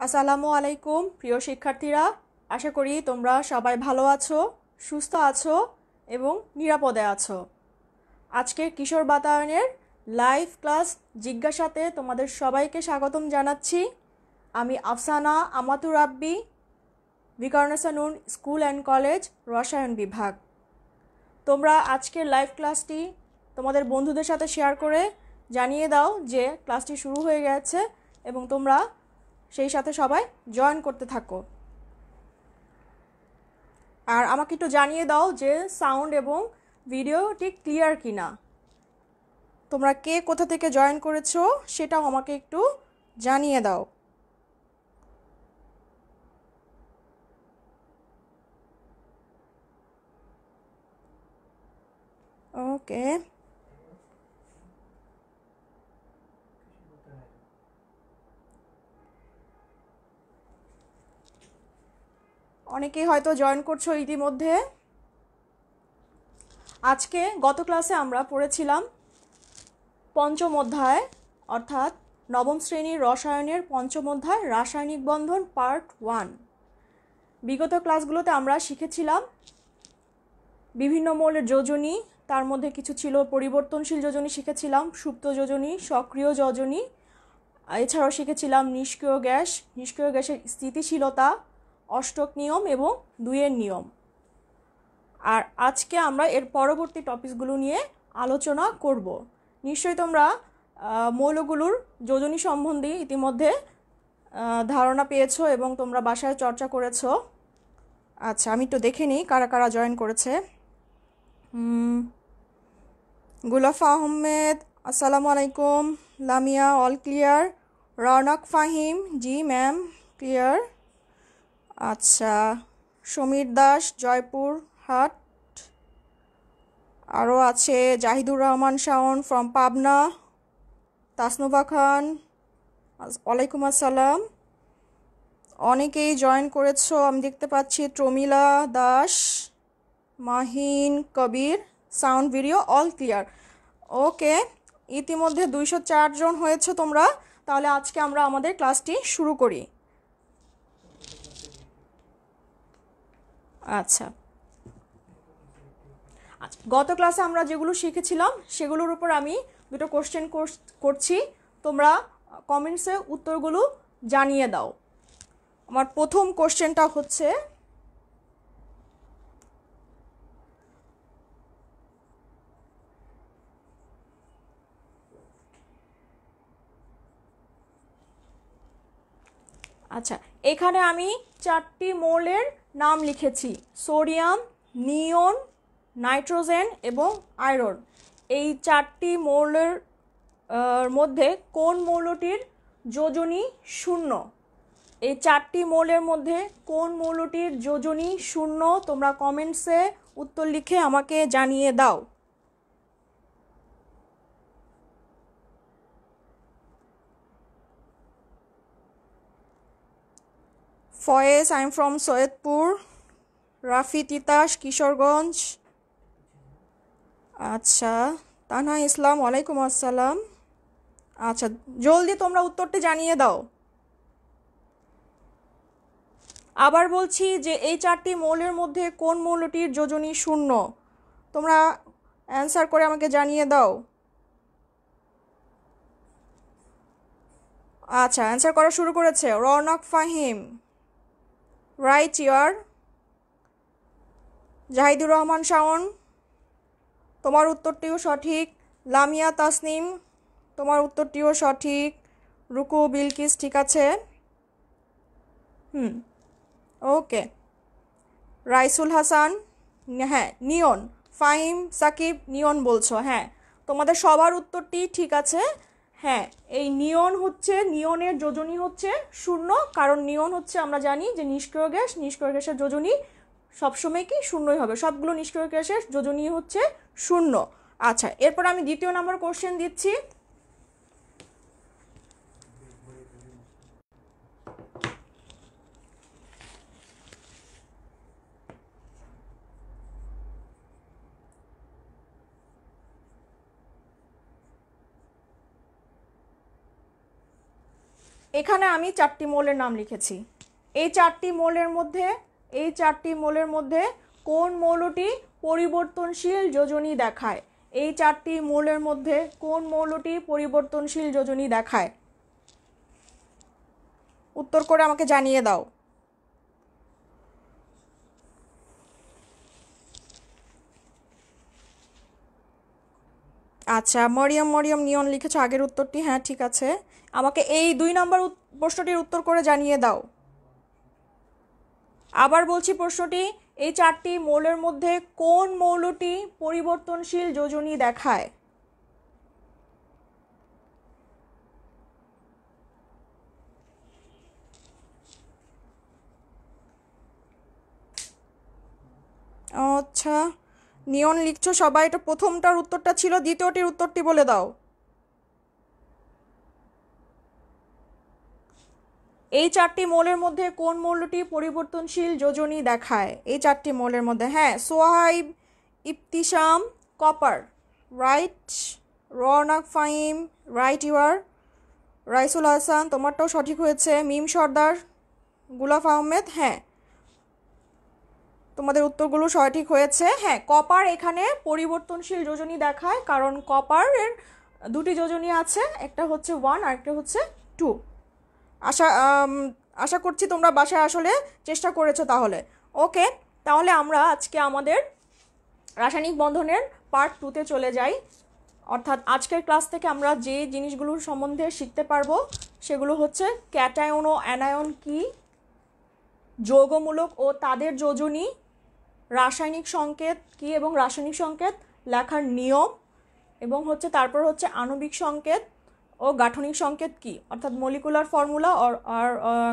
আসসালামু আলাইকুম প্রিয় শিক্ষার্থীরা, আশা করি তোমরা সবাই ভালো আছো, সুস্থ আছো এবং নিরাপদে আছো। আজকের কিশোর বাতায়নের লাইভ ক্লাস জিজ্ঞাসাতে তোমাদের সবাইকে স্বাগতম জানাচ্ছি। আমি আফসানা আমাতুর রাব্বি, ভিকারুন্নিসা নূন স্কুল অ্যান্ড কলেজ, রসায়ন বিভাগ। তোমরা আজকের লাইভ ক্লাসটি তোমাদের বন্ধুদের সাথে শেয়ার করে জানিয়ে দাও যে ক্লাসটি শুরু হয়ে গেছে এবং তোমরা সেই সাথে সবাই জয়েন করতে থাকো। আর আমাকে একটু জানিয়ে দাও যে সাউন্ড এবং ভিডিওটি ক্লিয়ার কিনা। তোমরা কে কোথা থেকে জয়েন করেছো সেটাও আমাকে একটু জানিয়ে দাও। ওকে, অনেকেই হয়তো জয়েন করছো ইতিমধ্যে। আজকে গত ক্লাসে আমরা পড়েছিলাম পঞ্চম অধ্যায় অর্থাৎ নবম শ্রেণীর রসায়নের পঞ্চম অধ্যায় রাসায়নিক বন্ধন পার্ট 1। বিগত ক্লাসগুলোতে আমরা শিখেছিলাম বিভিন্ন মৌলের যোজনী, তার মধ্যে কিছু ছিল পরিবর্তনশীল যোজনী শিখেছিলাম, সুপ্ত যোজনী, সক্রিয় যোজনী, এছাড়াও শিখেছিলাম নিষ্ক্রিয় গ্যাসের স্থিতিশীলতা, অষ্টক নিয়ম এবং 2-এর নিয়ম। আর আজকে আমরা এর পরবর্তী টপিকসগুলো নিয়ে আলোচনা করব। নিশ্চয়ই তোমরা মৌলগুলোর যোজনী সম্বন্ধে ইতিমধ্যে ধারণা পেয়েছো এবং তোমরা বাসায় চর্চা করেছো। আচ্ছা, আমি একটু দেখে নিই কারা কারা জয়েন করেছে। গুলাফা আহমেদ, আসসালামু আলাইকুম। Lamia, all clear. রওনক ফাহিম, জি ম্যাম ক্লিয়ার। আচ্ছা, সমীর দাস, জয়পুর হাট। আরও আছে জাহিদুর রহমান শাওন ফ্রম পাবনা। তাসনুভা খান, ওয়ালাইকুম আসসালাম। অনেকেই জয়েন করেছো আমি দেখতে পাচ্ছি। Promila Das, Mahin Kabir, sound video all clear. Okay, ইতিমধ্যে 204 জন হয়েছে তোমরা। তাহলে আজকে আমরা আমাদের ক্লাসটি শুরু করি। আচ্ছা, গত ক্লাসে আমরা যেগুলো শিখেছিলাম সেগুলোর উপর আমি দুটো কোশ্চেন করছি, তোমরা কমেন্টসে উত্তরগুলো জানিয়ে দাও। আমার প্রথম কোশ্চেনটা হচ্ছে, আচ্ছা এখানে আমি 4টি মৌলের নাম লিখেছি, সোডিয়াম, নিয়ন, নাইট্রোজেন এবং আয়রন। এই 4টি মৌলের মধ্যে কোন মৌলটির যোজনী 0? এই 4টি মৌলের মধ্যে কোন মৌলটির যোজনী 0? তোমরা কমেন্টসে উত্তর লিখে আমাকে জানিয়ে দাও। Faiz, I am from Saidpur. Rafi Titas, Kishoreganj. আচ্ছা, তানহা ইসলাম, ওয়ালাইকুম আসসালাম। আচ্ছা, জলদি তোমরা উত্তরটি জানিয়ে দাও। আবার বলছি যে এই 4টি মৌলের মধ্যে কোন মৌলটির যোজনী 0? তোমরা অ্যান্সার করে আমাকে জানিয়ে দাও। আচ্ছা, অ্যান্সার করা শুরু করেছে রওনক ফাহিম, রাইট ইয়ার। জাহিদুর রহমান শাওন, তোমার উত্তরটিও সঠিক। লামিয়া তাসনিম, তোমার উত্তরটিও সঠিক। রুকু বিলকিস, ঠিক আছে। ওকে। রাইসুল হাসান, হ্যাঁ নিয়ন। ফাহিম, সাকিব নিয়ন বলছো, হ্যাঁ তোমাদের সবার উত্তরটি ঠিক আছে। হ্যাঁ, এই নিয়ন হচ্ছে, নিয়নের যোজনী হচ্ছে 0, কারণ নিয়ন হচ্ছে আমরা জানি যে নিষ্ক্রিয় গ্যাসের যোজনী সবসময় কি 0ই হবে, সবগুলো নিষ্ক্রিয় গ্যাসের যোজনী হচ্ছে 0। আচ্ছা, এরপর আমি দ্বিতীয় নম্বর কোশ্চেন দিচ্ছি। এখানে আমি 4টি মৌলের নাম লিখেছি। এই 4টি মৌলের মধ্যে কোন মৌলটি পরিবর্তনশীল যোজনী দেখায়? এই 4টি মৌলের মধ্যে কোন মৌলটি পরিবর্তনশীল যোজনী দেখায়? উত্তর করে আমাকে জানিয়ে দাও। আচ্ছা, মরিয়ম নিয়ন লিখেছো আগের উত্তরটি। হ্যাঁ, ঠিক আছে, আমাকে এই 2 নম্বর প্রশ্নটির উত্তর করে জানিয়ে দাও। আবার বলছি প্রশ্নটি, এই 4টি মৌলের মধ্যে কোন মৌলটি পরিবর্তনশীল যোজনী দেখায়? আচ্ছা, নিয়ন লিখছো সবাই। এটা প্রথমটার উত্তরটা ছিল, দ্বিতীয়টির উত্তরটি বলে দাও। এই 4টি মৌলের মধ্যে কোন মৌলটি পরিবর্তনশীল যোজনী দেখায়? এই 4টি মৌলের মধ্যে, হ্যাঁ, Sohaib, Ibtisam, copper, right. Raunak Fahim, right your. Raisul Hasan, তোমারটাও সঠিক হয়েছে। মিম সর্দার, গুলাফ আহমেদ, হ্যাঁ, তোমাদের উত্তরগুলো সঠিক হয়েছে। হ্যাঁ, কপার এখানে পরিবর্তনশীল যোজনী দেখায়, কারণ কপারের 2টি যোজনী আছে, একটা হচ্ছে 1 আর একটা হচ্ছে 2। আশা করছি তোমরা বাসায় আসলে চেষ্টা করেছো তাহলে। ওকে, তাহলে আমরা আজকে আমাদের রাসায়নিক বন্ধনের পার্ট 2তে চলে যাই। অর্থাৎ আজকের ক্লাস থেকে আমরা যে জিনিসগুলোর সম্বন্ধে শিখতে পারবো সেগুলো হচ্ছে ক্যাটায়ন ও অ্যানায়ন কি, যৌগমূলক ও তাদের যোজনী, রাসায়নিক সংকেত কি এবং রাসায়নিক সংকেত লেখার নিয়ম, এবং হচ্ছে তারপর হচ্ছে আণবিক সংকেত ও গাঠনিক সংকেত কি, অর্থাৎ মলিকুলার ফর্মুলা আর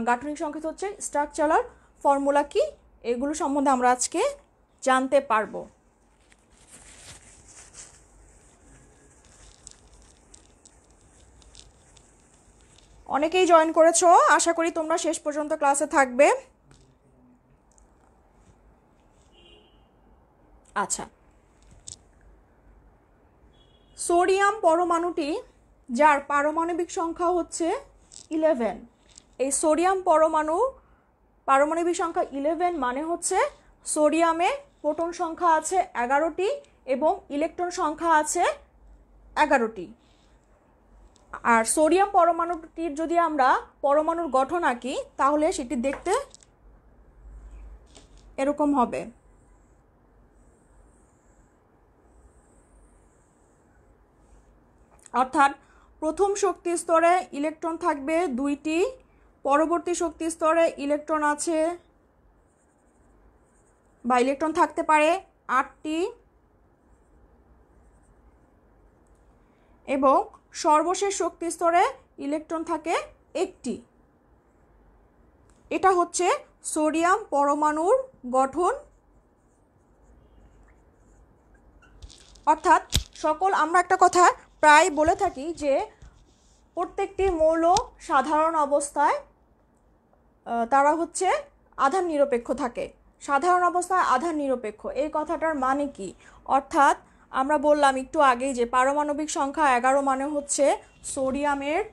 গাঠনিক সংকেত হচ্ছে স্ট্রাকচারাল ফর্মুলা কি, এগুলো সম্বন্ধে আমরা আজকে জানতে পারবো। অনেকেই জয়েন করেছো, আশা করি তোমরা শেষ পর্যন্ত ক্লাসে থাকবে। আচ্ছা, সোডিয়াম পরমাণুটি যার পারমাণবিক সংখ্যা হচ্ছে 11, এই সোডিয়াম পারমাণবিক সংখ্যা 11 মানে হচ্ছে সোডিয়ামে প্রোটন সংখ্যা আছে 11টি এবং ইলেকট্রন সংখ্যা আছে 11টি। আর সোডিয়াম পরমাণুটির যদি আমরা পরমাণুর গঠন আঁকি তাহলে সেটি দেখতে এরকম হবে। অর্থাৎ প্রথম শক্তি স্তরে ইলেকট্রন থাকবে 2টি, পরবর্তী শক্তি স্তরে ইলেকট্রন আছে বা ইলেকট্রন থাকতে পারে 8টি, এবং সর্বশেষ শক্তি স্তরে ইলেকট্রন থাকে 1টি। এটা হচ্ছে সোডিয়াম পরমাণুর গঠন। অর্থাৎ আমরা একটা কথা প্রায় বলে থাকি যে প্রত্যেকটি মৌল সাধারণ অবস্থায় তারা হচ্ছে আধান নিরপেক্ষ থাকে। সাধারণ অবস্থায় আধান নিরপেক্ষ, এই কথাটার মানে কি? অর্থাৎ আমরা বললাম একটু আগেই যে পারমাণবিক সংখ্যা 11 মানে হচ্ছে সোডিয়ামের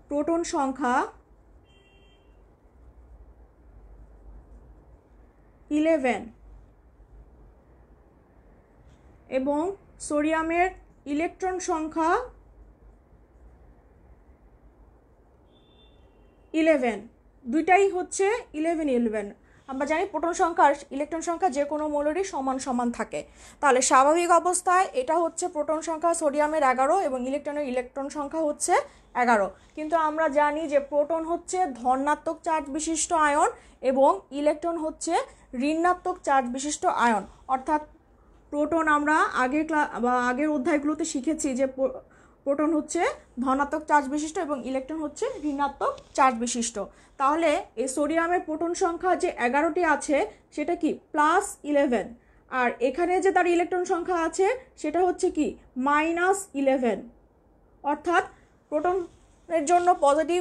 প্রোটন সংখ্যা 11 এবং সোডিয়ামের ইলেকট্রন সংখ্যা 11, দুইটাই হচ্ছে 11। আমরা জানি প্রোটন সংখ্যা আর ইলেকট্রন সংখ্যা যে কোনো মৌলেরই সমান সমান থাকে। তাহলে স্বাভাবিক অবস্থায় এটা হচ্ছে প্রোটন সংখ্যা সোডিয়ামের 11 এবং ইলেকট্রন সংখ্যা হচ্ছে 11। কিন্তু আমরা জানি যে প্রোটন হচ্ছে ধনাত্মক চার্জ বিশিষ্ট আয়ন এবং ইলেকট্রন হচ্ছে ঋণাত্মক চার্জ বিশিষ্ট আয়ন। অর্থাৎ প্রোটন আমরা আগের অধ্যায়গুলোতে শিখেছি যে প্রোটন হচ্ছে ধনাত্মক চার্জ বিশিষ্ট এবং ইলেকট্রন হচ্ছে ঋণাত্মক চার্জ বিশিষ্ট। তাহলে এই সোডিয়ামের প্রোটন সংখ্যা যে 11টি আছে সেটা কি +11, আর এখানে যে তার ইলেকট্রন সংখ্যা আছে সেটা হচ্ছে কি -11। অর্থাৎ প্রোটনের জন্য পজিটিভ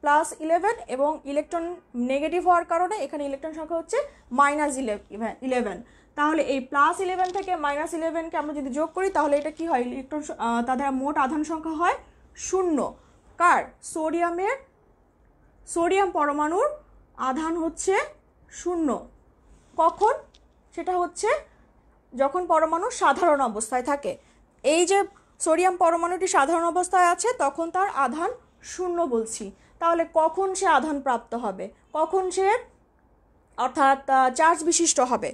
+11 এবং ইলেকট্রন নেগেটিভ হওয়ার কারণে এখানে ইলেকট্রন সংখ্যা হচ্ছে -11। তাহলে এই +11 থেকে -11কে আমরা যদি যোগ করি তাহলে এটা কি হয়, ইলেকট্রন তাদের মোট আধান সংখ্যা হয় 0। কার? সোডিয়াম পরমাণুর আধান হচ্ছে 0। কখন? সেটা হচ্ছে যখন পরমাণু সাধারণ অবস্থায় থাকে। এই যে সোডিয়াম পরমাণুটি সাধারণ অবস্থায় আছে তখন তার আধান 0 বলছি। তাহলে কখন সে আধান প্রাপ্ত হবে, কখন সে অর্থাৎ চার্জ বিশিষ্ট হবে,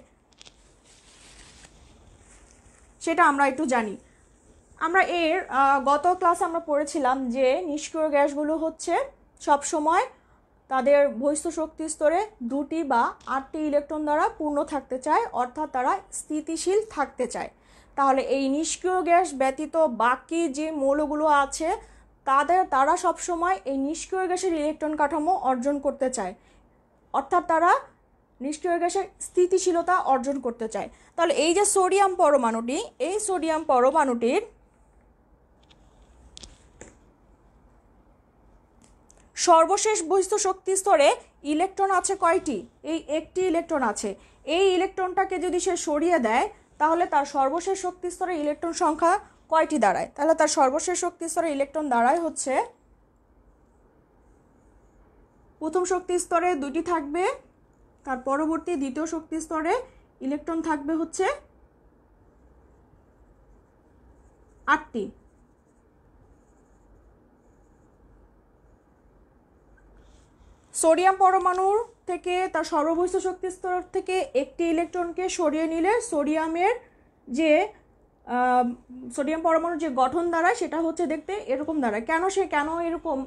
সেটা আমরা একটু জানি। আমরা এর গত ক্লাসে আমরা পড়েছিলাম যে নিষ্ক্রিয় গ্যাসগুলো হচ্ছে সবসময় তাদের বহিস্থ শক্তি স্তরে 2টি বা 8টি ইলেকট্রন দ্বারা পূর্ণ থাকতে চায়, অর্থাৎ তারা স্থিতিশীল থাকতে চায়। তাহলে এই নিষ্ক্রিয় গ্যাস ব্যতীত বাকি যে মৌলগুলো আছে তারা সবসময় এই নিষ্ক্রিয় গ্যাসের ইলেকট্রন কাঠামো অর্জন করতে চায়, অর্থাৎ তারা নিষ্ক্রিয় গ্যাসের স্থিতিশীলতা অর্জন করতে চায়। তাহলে এই যে সোডিয়াম পরমাণুটি, এই সোডিয়াম পরমাণুটির সর্বশেষ বহিস্থ শক্তি স্তরে ইলেকট্রন আছে কয়টি? এই একটি ইলেকট্রন আছে। এই ইলেকট্রনটাকে যদি সে সরিয়ে দেয় তাহলে তার সর্বশেষ শক্তি স্তরে ইলেকট্রন সংখ্যা কয়টি দাঁড়ায়? তাহলে তার সর্বশেষ শক্তি স্তরে ইলেকট্রন দাঁড়ায় হচ্ছে, প্রথম শক্তি স্তরে 2টি থাকবে, তার পরবর্তী দ্বিতীয় শক্তি স্তরে ইলেকট্রন থাকবে হচ্ছে 8টি। সোডিয়াম পরমাণুর থেকে তার সর্ববহিস্থ শক্তি স্তর থেকে একটি ইলেকট্রনকে সরিয়ে নিলে সোডিয়াম পরমাণুর যে গঠন দাঁড়ায় সেটা হচ্ছে দেখতে এরকম দাঁড়ায়। কেন এরকম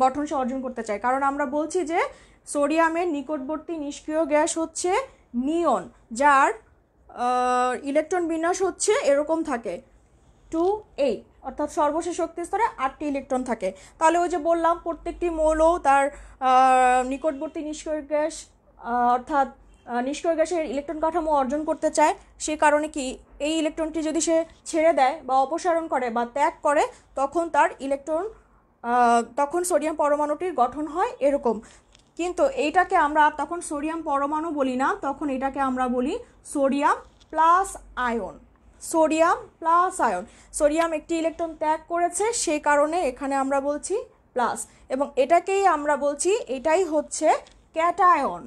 গঠন সে অর্জন করতে চায়? কারণ আমরা বলছি যে সোডিয়ামের নিকটবর্তী নিষ্ক্রিয় গ্যাস হচ্ছে নিয়ন, যার ইলেকট্রন বিন্যাস হচ্ছে এরকম থাকে 2a, অর্থাৎ সর্বশেষ শক্তি স্তরে 8টি ইলেকট্রন থাকে। তাহলে ওই যে বললাম প্রত্যেকটি মৌল তার নিকটবর্তী নিষ্ক্রিয় গ্যাস অর্থাৎ নিষ্ক্রিয় গ্যাসের ইলেকট্রন কাঠামো অর্জন করতে চায়। সে কারণে কি এই ইলেকট্রনটি যদি সে ছেড়ে দেয় বা অপসারণ করে বা ত্যাগ করে তখন সোডিয়াম পরমাণুটির গঠন হয় এরকম। কিন্তু এইটাকে আমরা তখন সোডিয়াম পরমাণু বলি না, তখন এটাকে আমরা বলি সোডিয়াম প্লাস আয়ন। সোডিয়াম একটি ইলেকট্রন ত্যাগ করেছে, সেই কারণে এখানে আমরা বলছি প্লাস, এবং এটাকেই আমরা বলছি এটাই হচ্ছে ক্যাটায়ন।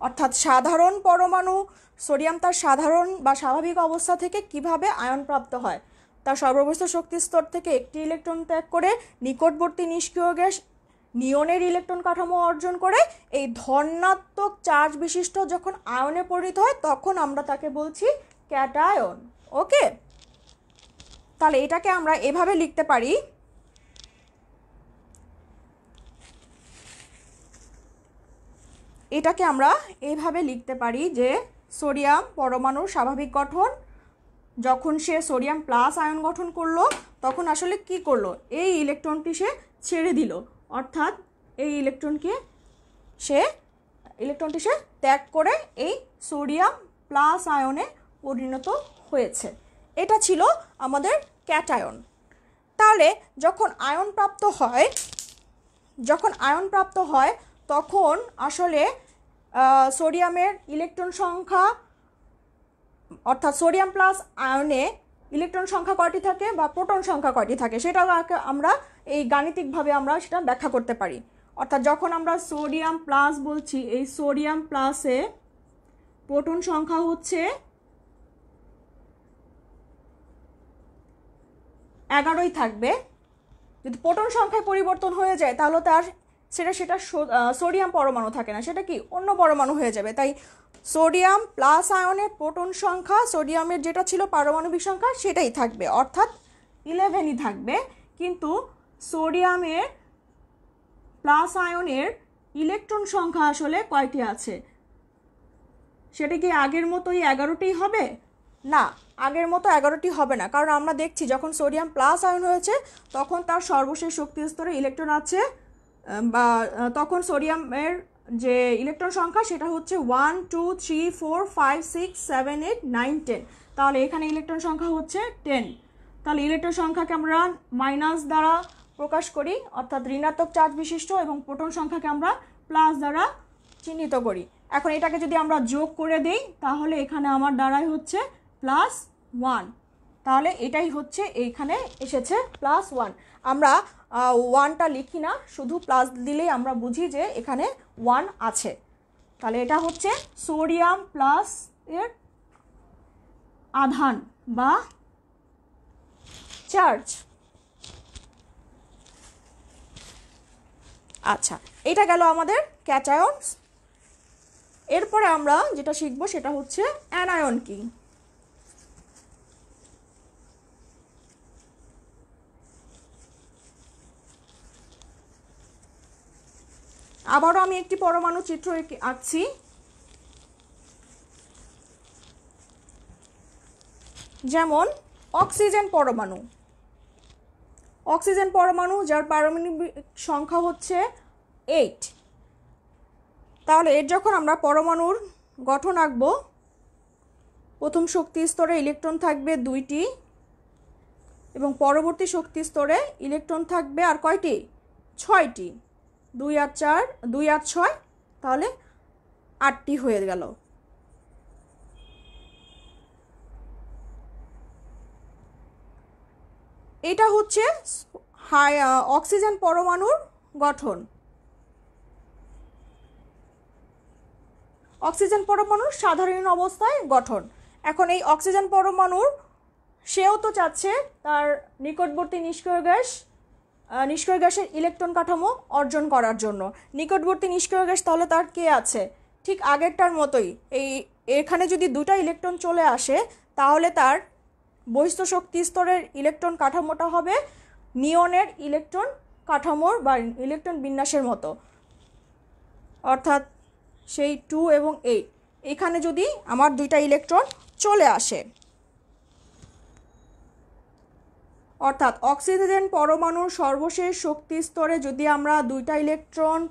অর্থাৎ সাধারণ পরমাণু সোডিয়াম তার সাধারণ বা স্বাভাবিক অবস্থা থেকে কিভাবে আয়ন প্রাপ্ত হয়? তার সর্ববহিস্থ শক্তি স্তর থেকে একটি ইলেকট্রন ত্যাগ করে নিকটবর্তী নিষ্ক্রিয় গ্যাস নিয়নের ইলেকট্রন কাঠামো অর্জন করে এই ধনাত্মক চার্জ বিশিষ্ট যখন আয়নে পরিণত হয় তখন আমরা তাকে বলছি ক্যাটায়ন। ওকে, তাহলে এটাকে আমরা এভাবে লিখতে পারি, যে সোডিয়াম পরমাণুর স্বাভাবিক গঠন, যখন সে সোডিয়াম প্লাস আয়ন গঠন করলো তখন আসলে কি করলো? এই ইলেকট্রনটি সে ছেড়ে দিল, অর্থাৎ এই ইলেকট্রনটি সে ত্যাগ করে এই সোডিয়াম প্লাস আয়নে পরিণত হয়েছে। এটা ছিল আমাদের ক্যাটায়ন। তাহলে যখন আয়ন প্রাপ্ত হয় তখন আসলে সোডিয়ামের ইলেকট্রন সংখ্যা অর্থাৎ সোডিয়াম প্লাস আয়নে ইলেকট্রন সংখ্যা কয়টি থাকে বা প্রোটন সংখ্যা কয়টি থাকে সেটাও আমরা এই গাণিতিকভাবে আমরা সেটা ব্যাখ্যা করতে পারি। অর্থাৎ যখন আমরা সোডিয়াম প্লাস বলছি, এই সোডিয়াম প্লাসে প্রোটন সংখ্যা হচ্ছে 11ই থাকবে। যদি প্রোটন সংখ্যায় পরিবর্তন হয়ে যায় তাহলে সেটা সোডিয়াম পরমাণু থাকে না, সেটা কি অন্য পরমাণু হয়ে যাবে। তাই সোডিয়াম প্লাস আয়নের প্রোটন সংখ্যা সোডিয়ামের যেটা ছিল পারমাণবিক সংখ্যা সেটাই থাকবে, অর্থাৎ 11ই থাকবে। কিন্তু সোডিয়ামের প্লাস আয়নের ইলেকট্রন সংখ্যা আসলে কয়টি আছে? সেটা কি আগের মতোই 11টি হবে? না, আগের মতো 11টি হবে না, কারণ আমরা দেখছি যখন সোডিয়াম প্লাস আয়ন হয়েছে তখন তার সর্বশেষ শক্তি স্তরে ইলেকট্রন আছে, বা তখন সোডিয়ামের যে ইলেকট্রন সংখ্যা সেটা হচ্ছে 1 2 3 4 5 6 7 8 9 10। তাহলে এখানে ইলেকট্রন সংখ্যা হচ্ছে 10। তাহলে ইলেকট্রন সংখ্যাকে আমরা মাইনাস দ্বারা প্রকাশ করি, অর্থাৎ ঋণাত্মক চার্জ বিশিষ্ট, এবং প্রোটন সংখ্যাকে আমরা প্লাস দ্বারা চিহ্নিত করি। এখন এটাকে যদি আমরা যোগ করে দেই তাহলে এখানে আমার দাঁড়ায় হচ্ছে +1। তাহলে এটাই হচ্ছে এইখানে এসেছে +1। আমরা 1টা লিখি না, শুধু প্লাস দিলেই আমরা বুঝি যে এখানে 1 আছে। তাহলে এটা হচ্ছে সোডিয়াম প্লাস এর আধান বা চার্জ। আচ্ছা, এটা গেল আমাদের ক্যাটায়নস। এরপরে আমরা যেটা শিখব সেটা হচ্ছে অ্যানায়ন কি। আবারও আমি একটি পরমাণু চিত্র আঁকছি। যেমন অক্সিজেন পরমাণু, অক্সিজেন পরমাণু যার পারমাণবিক সংখ্যা হচ্ছে 8। তাহলে এর যখন আমরা পরমাণুর গঠন আঁকব, প্রথম শক্তি স্তরে ইলেকট্রন থাকবে 2টি এবং পরবর্তী শক্তি স্তরে ইলেকট্রন থাকবে আর কয়টি? 6টি। 2 আর 4, 2 আর 6, তাহলে 8টি হয়ে গেল। এটা হচ্ছে অক্সিজেন পরমাণুর গঠন। অক্সিজেন পরমাণুর সাধারণ অবস্থায় গঠন। এখন এই অক্সিজেন পরমাণুর সেও তো চাচ্ছে তার নিকটবর্তী নিষ্ক্রিয় গ্যাসের ইলেকট্রন কাঠামো অর্জন করার জন্য। নিকটবর্তী নিষ্ক্রিয় গ্যাস তাহলে তার কে আছে? ঠিক আগেরটার মতোই, এখানে যদি 2টা ইলেকট্রন চলে আসে তাহলে তার বহিস্থ শক্তি স্তরের ইলেকট্রন কাঠামোটা হবে নিয়নের ইলেকট্রন কাঠামোর বা ইলেকট্রন বিন্যাসের মতো, অর্থাৎ সেই 2 এবং 8। এখানে যদি আমার 2টা ইলেকট্রন চলে আসে, অর্থাৎ অক্সিজেন পরমাণুর সর্বশেষ শক্তি স্তরে যদি আমরা 2টা ইলেকট্রন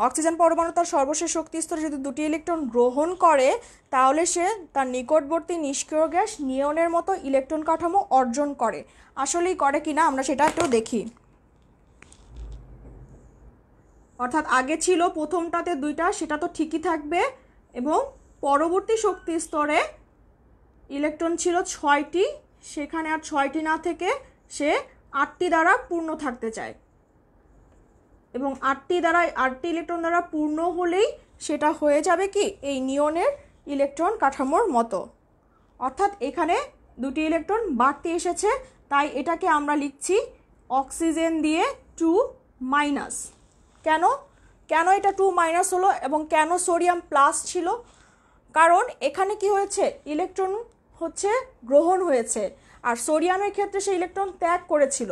অক্সিজেন পরমাণু তার সর্বশেষ শক্তি স্তরে যদি 2টি ইলেকট্রন গ্রহণ করে তাহলে সে তার নিকটবর্তী নিষ্ক্রিয় গ্যাস নিয়নের মতো ইলেকট্রন কাঠামো অর্জন করে। আসলেই করে কিনা আমরা সেটা একটু দেখি। অর্থাৎ আগে ছিল প্রথমটাতে 2টা, সেটা তো ঠিকই থাকবে, এবং পরবর্তী শক্তি স্তরে ইলেকট্রন ছিল 6টি, সেখানে আর 6টি না থেকে সে 8টি দ্বারা পূর্ণ থাকতে চায়, এবং 8টি ইলেকট্রন দ্বারা পূর্ণ হলেই সেটা হয়ে যাবে কি এই নিয়নের ইলেকট্রন কাঠামোর মতো। অর্থাৎ এখানে 2টি ইলেকট্রন বাড়তি এসেছে, তাই এটাকে আমরা লিখছি অক্সিজেন দিয়ে 2-। কেন কেন এটা 2- হলো এবং কেন সোডিয়াম প্লাস ছিল? কারণ এখানে কি হয়েছে, ইলেকট্রন হচ্ছে গ্রহণ হয়েছে, আর সোডিয়ামের ক্ষেত্রে সে ইলেকট্রন ত্যাগ করেছিল,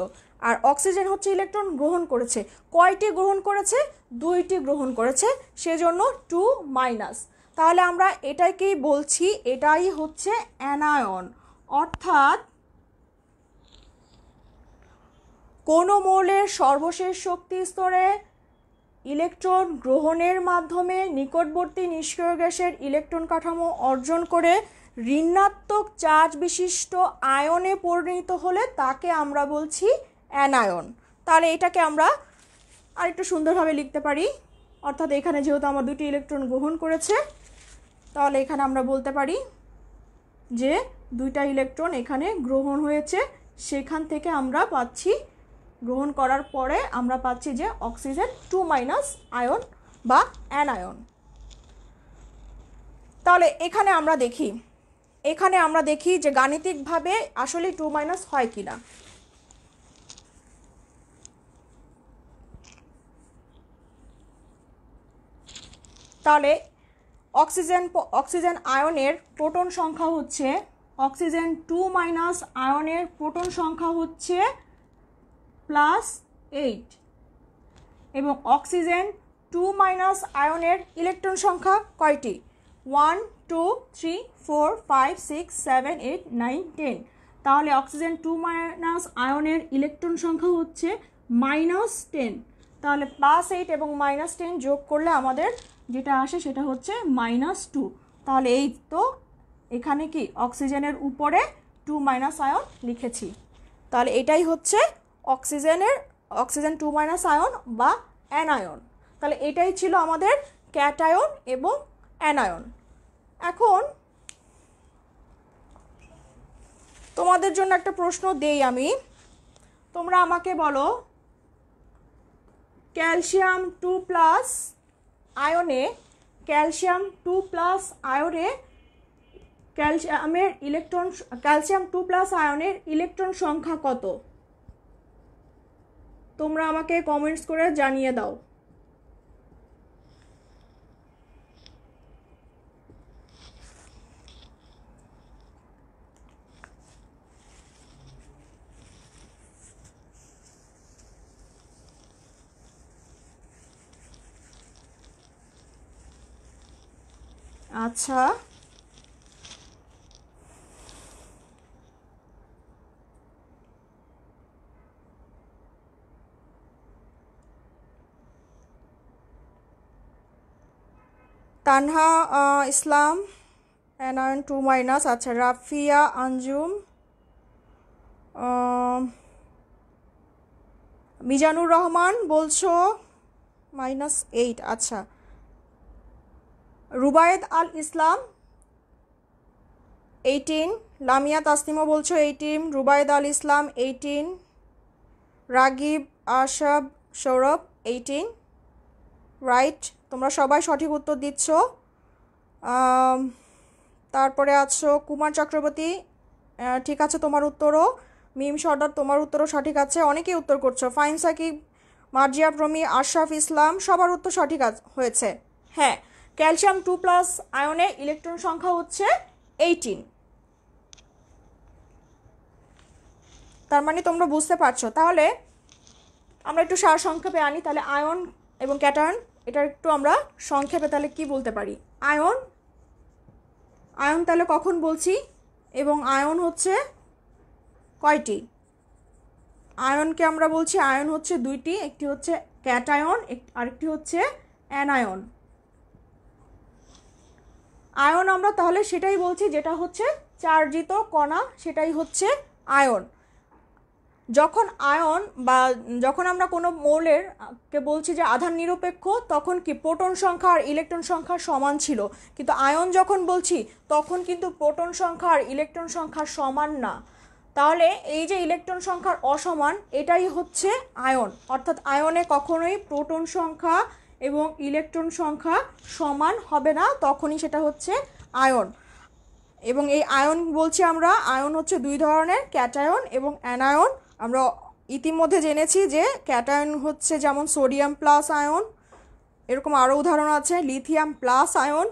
আর অক্সিজেন হচ্ছে ইলেকট্রন গ্রহণ করেছে। কয়টি গ্রহণ করেছে? 2টি গ্রহণ করেছে, সেজন্য 2-। তাহলে আমরা এটাকেই বলছি, এটাই হচ্ছে অ্যানায়ন। অর্থাৎ কোনো মৌলের সর্বশেষ শক্তি স্তরে ইলেকট্রন গ্রহণের মাধ্যমে নিকটবর্তী নিষ্ক্রিয় গ্যাসের ইলেকট্রন কাঠামো অর্জন করে ঋণাত্মক চার্জ বিশিষ্ট আয়নে পরিণত হলে তাকে আমরা বলছি অ্যানায়ন। তাহলে এটাকে আমরা আরেকটু সুন্দরভাবে লিখতে পারি। অর্থাৎ এখানে যেহেতু আমার 2টি ইলেকট্রন গ্রহণ করেছে, তাহলে এখানে আমরা বলতে পারি যে 2টা ইলেকট্রন এখানে গ্রহণ হয়েছে, সেখান থেকে আমরা পাচ্ছি, গ্রহণ করার পরে আমরা পাচ্ছি যে অক্সিজেন 2- আয়ন বা অ্যানায়ন। তাহলে এখানে আমরা দেখি যে গাণিতিকভাবে আসলে 2- হয় কিনা। তাহলে অক্সিজেন আয়নের প্রোটন সংখ্যা হচ্ছে, অক্সিজেন 2- আয়নের প্রোটন সংখ্যা হচ্ছে +8, এবং অক্সিজেন 2- আয়নের ইলেকট্রন সংখ্যা কয়টি? 1, 2, 3, 4, 5, 6, 7, 8, 9, 10। তাহলে অক্সিজেন 2- আয়নের ইলেকট্রন সংখ্যা হচ্ছে -10। তাহলে +8 এবং -10 যোগ করলে আমাদের যেটা আসে সেটা হচ্ছে -2। তাহলে এই তো এখানে কি অক্সিজেনের উপরে 2- আয়ন লিখেছি। তাহলে এটাই হচ্ছে অক্সিজেন 2- আয়ন বা অ্যানায়ন। তাহলে এটাই ছিল আমাদের ক্যাটায়ন এবং অ্যানায়ন। এখন তোমাদের জন্য একটা প্রশ্ন দেই আমি, তোমরা আমাকে বলো ক্যালসিয়াম 2+ আয়নে ক্যালসিয়াম 2+ আয়নের ইলেকট্রন সংখ্যা কত? তোমরা আমাকে কমেন্টস করে জানিয়ে দাও। আচ্ছা, তানহা ইসলাম anion 2-। আচ্ছা, রাফিয়া আঞ্জুম, মিজানুর রহমান বলছো -8। আচ্ছা, রুবায়েদ আল ইসলাম 18, লামিয়া তাসনিমও বলছো 18, রুবায়েদ আল ইসলাম 18, রাগিব আশাব সৌরভ 18, রাইট। তোমরা সবাই সঠিক উত্তর দিচ্ছ। তারপরে আছো কুমার চক্রবর্তী, ঠিক আছে তোমার উত্তরও। মিম সর্দার তোমার উত্তরও সঠিক আছে, অনেকেই উত্তর করছো। ফাইন সাকিব, মার্জিয়া প্রমি, আশরাফ ইসলাম, সবার উত্তর সঠিক হয়েছে। হ্যাঁ, ক্যালসিয়াম 2+ আয়নে ইলেকট্রন সংখ্যা হচ্ছে 18। তার মানে তোমরা বুঝতে পারছো। তাহলে আমরা একটু সার সংক্ষেপে আনি, তাহলে আয়ন এবং ক্যাটায়ন এটা একটু আমরা সংক্ষেপে তাহলে কি বলতে পারি। আয়ন তাহলে কখন বলছি, এবং আয়ন হচ্ছে কয়টি? আয়নকে আমরা বলছি আয়ন হচ্ছে দুইটি, একটি হচ্ছে ক্যাটায়ন আরেকটি হচ্ছে অ্যানায়ন। আয়ন আমরা তাহলে সেটাই বলছি যেটা হচ্ছে চার্জিত কণা, সেটাই হচ্ছে আয়ন। যখন আমরা কোনো মৌলের কে বলছি যে আধান নিরপেক্ষ, তখন কি প্রোটন সংখ্যা আর ইলেকট্রন সংখ্যা সমান ছিল, কিন্তু আয়ন যখন বলছি তখন কিন্তু প্রোটন সংখ্যা আর ইলেকট্রন সংখ্যা সমান না। তাহলে এই যে ইলেকট্রন সংখ্যার অসমান, এটাই হচ্ছে আয়ন। অর্থাৎ আয়নে কখনোই প্রোটন সংখ্যা এবং ইলেকট্রন সংখ্যা সমান হবে না, তখনই সেটা হচ্ছে আয়ন। এবং এই আয়ন বলছি আমরা, আয়ন হচ্ছে দুই ধরনের, ক্যাটায়ন এবং অ্যানায়ন। আমরা ইতিমধ্যে জেনেছি যে ক্যাটায়ন হচ্ছে যেমন সোডিয়াম প্লাস আয়ন, এরকম আরও উদাহরণ আছে, lithium plus ion,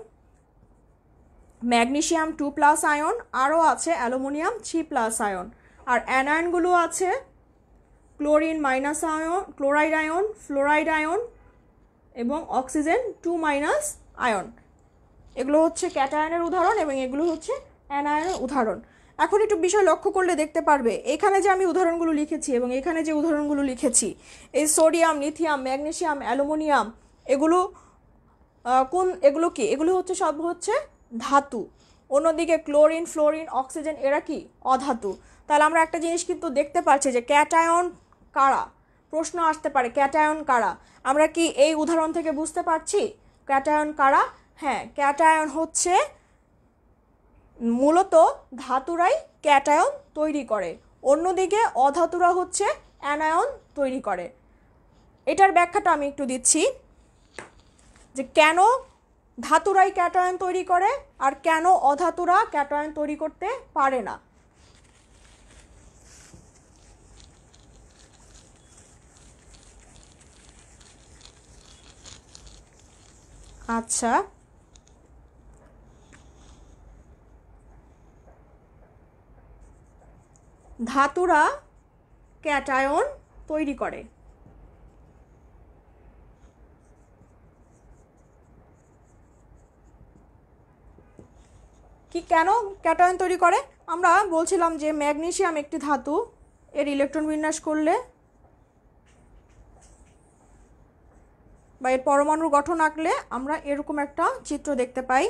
magnesium 2+ ion, আরও আছে অ্যালুমিনিয়াম 3+ আয়ন। আর অ্যানায়নগুলো আছে chlorine ion, chloride ion, fluoride ion এবং অক্সিজেন 2- আয়ন। এগুলো হচ্ছে ক্যাটায়নের উদাহরণ এবং এগুলো হচ্ছে অ্যানায়নের উদাহরণ। এখন একটু বিষয় লক্ষ্য করলে দেখতে পারবে, এখানে যে আমি উদাহরণগুলো লিখেছি এবং এখানে যে উদাহরণগুলো লিখেছি, এই সোডিয়াম, লিথিয়াম, ম্যাগনেসিয়াম, অ্যালুমিনিয়াম, এগুলো কি? এগুলো হচ্ছে সব হচ্ছে ধাতু। অন্যদিকে ক্লোরিন, ফ্লোরিন, অক্সিজেন এরা কি? অধাতু। তাহলে আমরা একটা জিনিস কিন্তু দেখতে পাচ্ছি যে ক্যাটায়ন কারা, প্রশ্ন আসতে পারে ক্যাটায়ন কারা। আমরা কি এই উদাহরণ থেকে বুঝতে পারছি ক্যাটায়ন কারা? হ্যাঁ, ক্যাটায়ন হচ্ছে মূলত ধাতুরাই ক্যাটায়ন তৈরি করে, অন্যদিকে অধাতুরা হচ্ছে অ্যানায়ন তৈরি করে। এটার ব্যাখ্যাটা আমি একটু দিচ্ছি যে কেন ধাতুরাই ক্যাটায়ন তৈরি করে আর কেন অধাতুরা ক্যাটায়ন তৈরি করতে পারে না। আচ্ছা, ধাতুরা ক্যাটায়ন তৈরি করে। কি কেন ক্যাটায়ন তৈরি করে? আমরা বলছিলাম যে ম্যাগনেসিয়াম একটি ধাতু, এর ইলেকট্রন বিন্যাস করলে বা এর পরমাণুর গঠন আঁকলে আমরা এরকম একটা চিত্র দেখতে পাই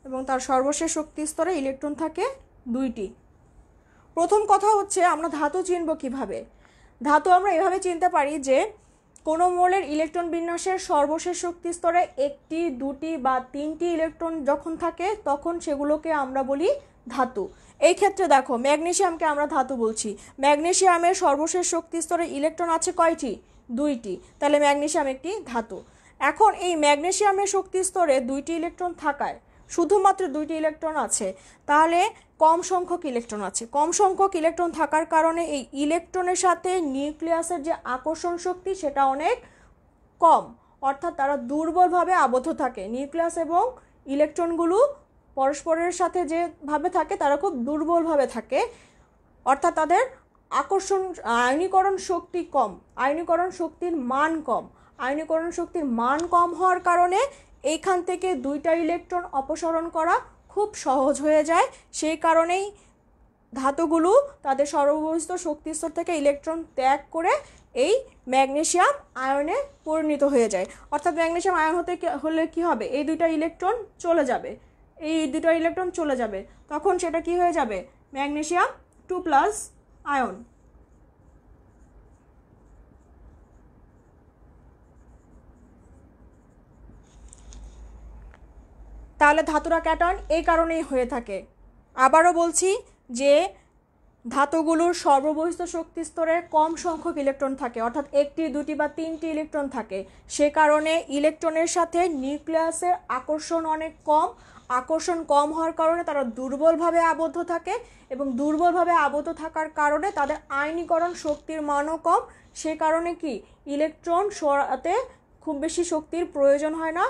এবং তার সর্বশেষ শক্তি স্তরে ইলেকট্রন থাকে দুইটি। প্রথম কথা হচ্ছে আমরা ধাতু চিনব কিভাবে। ধাতু আমরা এভাবে চিনতে পারি যে কোনো মৌলের ইলেকট্রন বিন্যাসের সর্বশেষ শক্তি স্তরে একটি, দুটি বা তিনটি ইলেকট্রন যখন থাকে তখন সেগুলোকে আমরা বলি ধাতু। এই ক্ষেত্রে দেখো ম্যাগনেসিয়ামকে আমরা ধাতু বলছি। ম্যাগনেসিয়ামের সর্বশেষ শক্তি স্তরে ইলেকট্রন আছে কয়টি? 2টি। তাহলে ম্যাগনেসিয়াম একটি ধাতু। এখন এই ম্যাগনেসিয়ামের শক্তি স্তরে 2টি ইলেকট্রন থাকায়, শুধুমাত্র 2টি ইলেকট্রন আছে, তাহলে কম সংখ্যক ইলেকট্রন আছে। কম সংখ্যক ইলেকট্রন থাকার কারণে এই ইলেকট্রনের সাথে নিউক্লিয়াসের যে আকর্ষণ শক্তি সেটা অনেক কম, অর্থাৎ তারা দুর্বলভাবে আবদ্ধ থাকে। নিউক্লিয়াস এবং ইলেকট্রনগুলো পরস্পরের সাথে যেভাবে থাকে তারা খুব দুর্বলভাবে থাকে, অর্থাৎ তাদের আয়নীকরণ শক্তি কম, আয়নীকরণ শক্তির মান কম। আয়নীকরণ শক্তির মান কম হওয়ার কারণে এইখান থেকে 2টা ইলেকট্রন অপসারণ করা খুব সহজ হয়ে যায়। সেই কারণেই ধাতুগুলো তাদের সর্ববহিস্থ শক্তিস্তর থেকে ইলেকট্রন ত্যাগ করে এই ম্যাগনেসিয়াম আয়নে পরিণত হয়ে যায়। অর্থাৎ ম্যাগনেসিয়াম আয়ন হলে কি হবে? এই 2টা ইলেকট্রন চলে যাবে, তখন সেটা কি হয়ে যাবে? Magnesium 2+ ion. তাহলে ধাতুরা ক্যাটায়ন এই কারণেই হয়ে থাকে। আবারও বলছি যে ধাতুগুলোর সর্ববহিস্থ শক্তি স্তরে কম সংখ্যক ইলেকট্রন থাকে, অর্থাৎ 1টি, 2টি বা 3টি ইলেকট্রন থাকে। সে কারণে ইলেকট্রনের সাথে নিউক্লিয়াসের আকর্ষণ অনেক কম। আকর্ষণ কম হওয়ার কারণে তারা দুর্বলভাবে আবদ্ধ থাকে, এবং দুর্বলভাবে আবদ্ধ থাকার কারণে তাদের আয়নীকরণ শক্তির মানও কম। সে কারণে কি ইলেকট্রন সরাতে খুব বেশি শক্তির প্রয়োজন হয় না,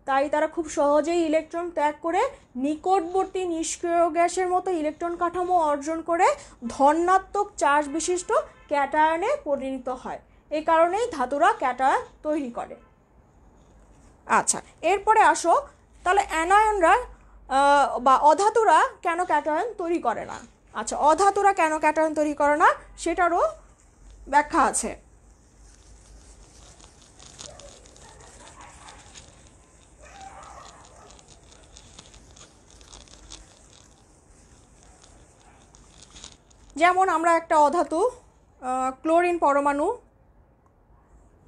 তাই তারা খুব সহজেই ইলেকট্রন ত্যাগ করে নিকটবর্তী নিষ্ক্রিয় গ্যাসের মতো ইলেকট্রন কাঠামো অর্জন করে ধনাত্মক চার্জ বিশিষ্ট ক্যাটায়নে পরিণত হয়। এই কারণেই ধাতুরা ক্যাটায়ন তৈরি করে। আচ্ছা, এরপরে আসো তাহলে অ্যানায়নরা বা অধাতুরা কেন ক্যাটায়ন তৈরি করে না? আচ্ছা, অধাতুরা কেন ক্যাটায়ন তৈরি করে না সেটারও ব্যাখ্যা আছে। যেমন আমরা একটা অধাতু ক্লোরিন পরমাণু,